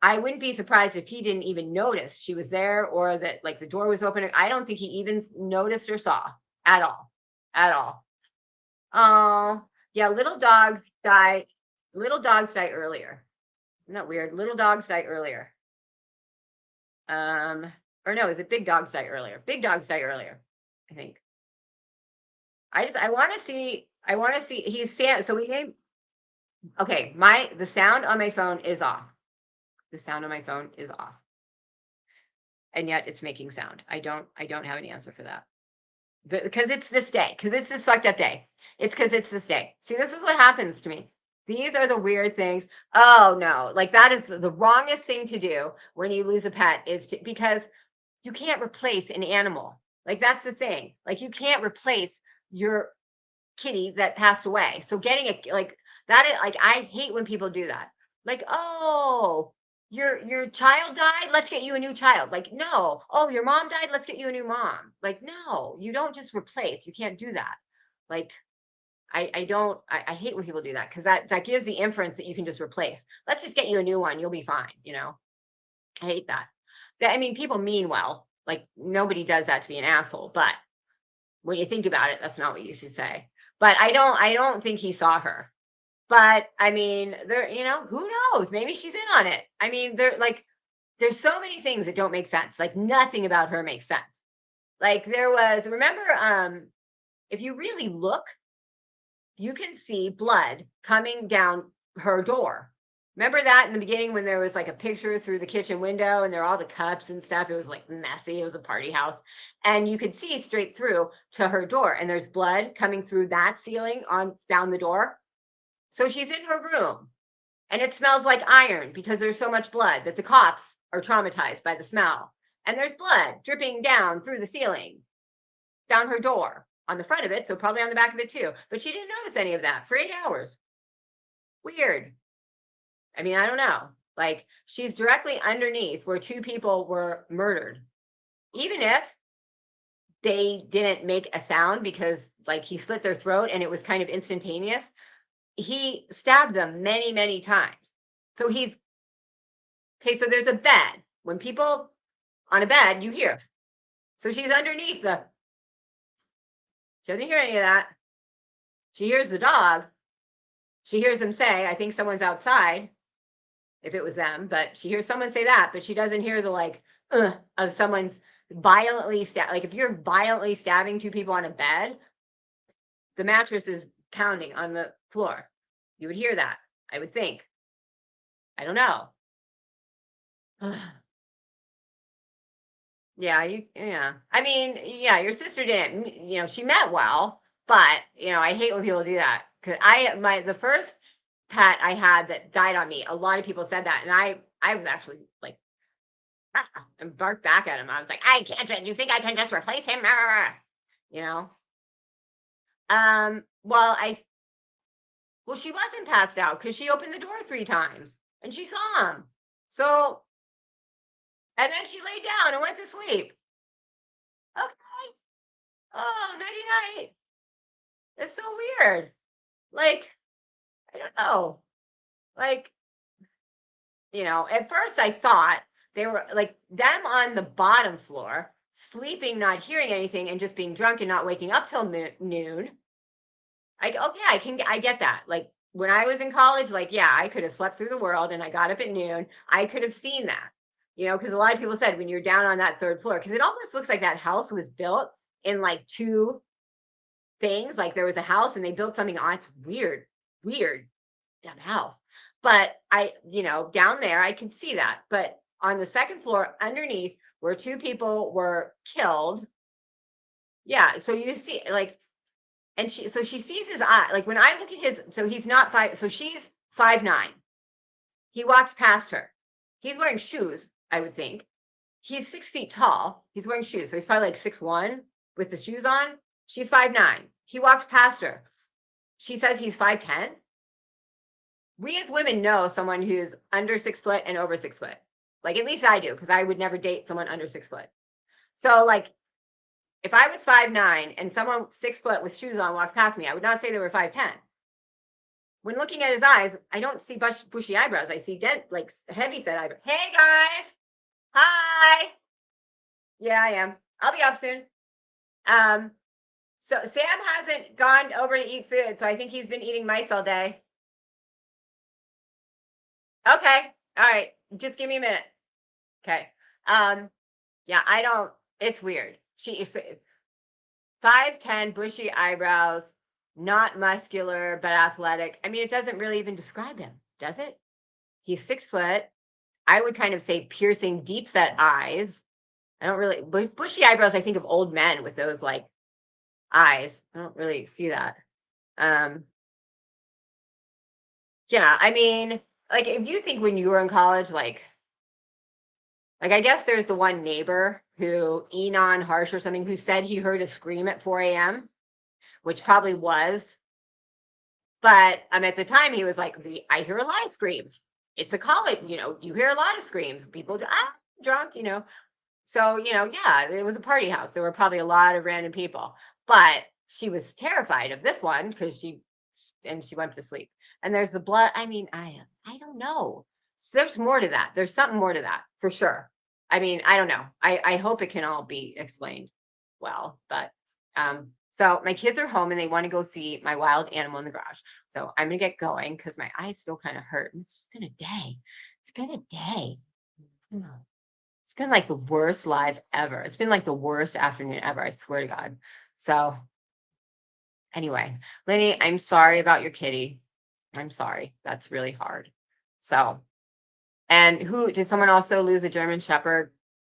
I wouldn't be surprised if he didn't even notice she was there or that like the door was open. I don't think he even noticed or saw at all. Oh, yeah, little dogs die earlier. Isn't that weird? Little dogs die earlier. Or no, is it big dogs die earlier? Big dogs die earlier, I think. I want to see, so we named, okay, the sound on my phone is off. The sound on my phone is off. And yet it's making sound. I don't have an answer for that. Because it's this day, because it's this fucked up day. It's because it's this day. See, this is what happens to me. These are the weird things. Oh no, like that is the wrongest thing to do when you lose a pet because you can't replace an animal. Like that's the thing. Like you can't replace your kitty that passed away. So getting I hate when people do that. Like, oh, your child died, let's get you a new child. Like, no. Oh, your mom died, let's get you a new mom. Like, no, you don't just replace. You can't do that. Like, I hate when people do that because that gives the inference that you can just replace. Let's just get you a new one. You'll be fine. I hate that. I mean, people mean well. Like nobody does that to be an asshole, but when you think about it, that's not what you should say. But I don't think he saw her. But I mean, who knows? Maybe she's in on it. I mean, there's so many things that don't make sense. Like nothing about her makes sense. Like remember, if you really look, you can see blood coming down her door. Remember that in the beginning when there was like a picture through the kitchen window and there were all the cups and stuff? It was like messy. It was a party house. And you could see straight through to her door, and there's blood coming through that ceiling on down the door. So she's in her room and it smells like iron because there's so much blood that the cops are traumatized by the smell. And there's blood dripping down through the ceiling, down her door, on the front of it, so probably on the back of it too. But she didn't notice any of that for 8 hours. Weird. I mean, I don't know. Like, she's directly underneath where 2 people were murdered. Even if they didn't make a sound because, like, he slit their throat and it was kind of instantaneous, he stabbed them many, many times. So he's okay. So there's a bed. When people on a bed, you hear. So she's underneath the. She doesn't hear any of that. She hears the dog. She hears him say, I think someone's outside, if it was them, but she hears someone say that, but she doesn't hear the like of someone's violently like if you're violently stabbing 2 people on a bed, the mattress is pounding on the floor. You would hear that, I would think. I don't know. Yeah. I mean, yeah, your sister didn't, she meant well, but I hate when people do that. Cause the first pet I had that died on me, a lot of people said that. And I was actually like, and barked back at him. I was like, I can't, you think I can just replace him? Well, she wasn't passed out because she opened the door 3 times and she saw him. So, and then she laid down and went to sleep. Okay. Oh, nighty night. It's so weird. Like, I don't know. Like, at first I thought they were like them on the bottom floor, sleeping, not hearing anything, and just being drunk and not waking up till noon. I get that. Like when I was in college, like, yeah, I could have slept through the world and I got up at noon. I could have seen that, because a lot of people said when you're down on that 3rd floor, because it almost looks like that house was built in like 2 things. Like there was a house and they built something on. It's weird dumb house. But down there I could see that. But on the 2nd floor underneath where 2 people were killed. Yeah. So you see like, and she sees his eye. Like when I look at his, so he's not 5. So she's 5'9". He walks past her. He's wearing shoes, I would think. He's 6 feet tall. He's wearing shoes. So he's probably like 6'1" with the shoes on. She's 5'9". He walks past her. She says he's 5'10". We as women know someone who's under 6 foot and over 6 foot. Like at least I do, because I would never date someone under 6 foot. So like if I was 5'9" and someone 6 foot with shoes on walked past me, I would not say they were 5'10". When looking at his eyes, I don't see bushy eyebrows. I see dead, like heavy set eyebrows. Hey guys. Hi. Yeah, I am. I'll be off soon. So Sam hasn't gone over to eat food, so I think he's been eating mice all day. Okay. All right. Just give me a minute. Okay. Yeah, it's weird. She is 5'10", bushy eyebrows, not muscular, but athletic. I mean, it doesn't really even describe him, does it? He's 6 foot. I would kind of say piercing, deep set eyes. I don't really, bushy eyebrows, I think of old men with those like eyes. I don't really see that. Yeah, I mean, like if you think when you were in college, like I guess there's the one neighbor who Enon Harsh or something who said he heard a scream at 4 a.m., which probably was. But at the time he was like, I hear a lot of screams. It's a college, you hear a lot of screams. People drunk, So, yeah, it was a party house. There were probably a lot of random people. But she was terrified of this one because she went to sleep. And there's the blood. I mean, I don't know. So there's more to that. There's something more to that for sure. I mean, I don't know. I hope it can all be explained well. But so my kids are home and they want to go see my wild animal in the garage. So I'm gonna get going because my eyes still kind of hurt. And it's just been a day. It's been a day. It's been like the worst live ever. It's been like the worst afternoon ever. I swear to God. So anyway, Lenny, I'm sorry about your kitty. I'm sorry. That's really hard. So, and who did someone also lose a German Shepherd?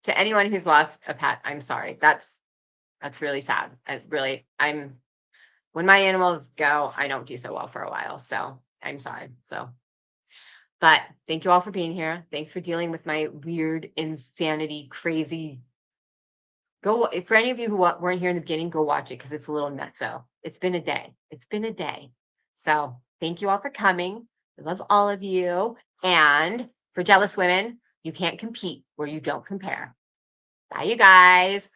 To anyone who's lost a pet, I'm sorry. That's really sad. When my animals go, I don't do so well for a while. So I'm sorry. So, but thank you all for being here. Thanks for dealing with my weird insanity, crazy. For any of you who weren't here in the beginning, go watch it because it's a little nutso. It's been a day. It's been a day. So thank you all for coming. I love all of you. And for jealous women, you can't compete where you don't compare. Bye, you guys.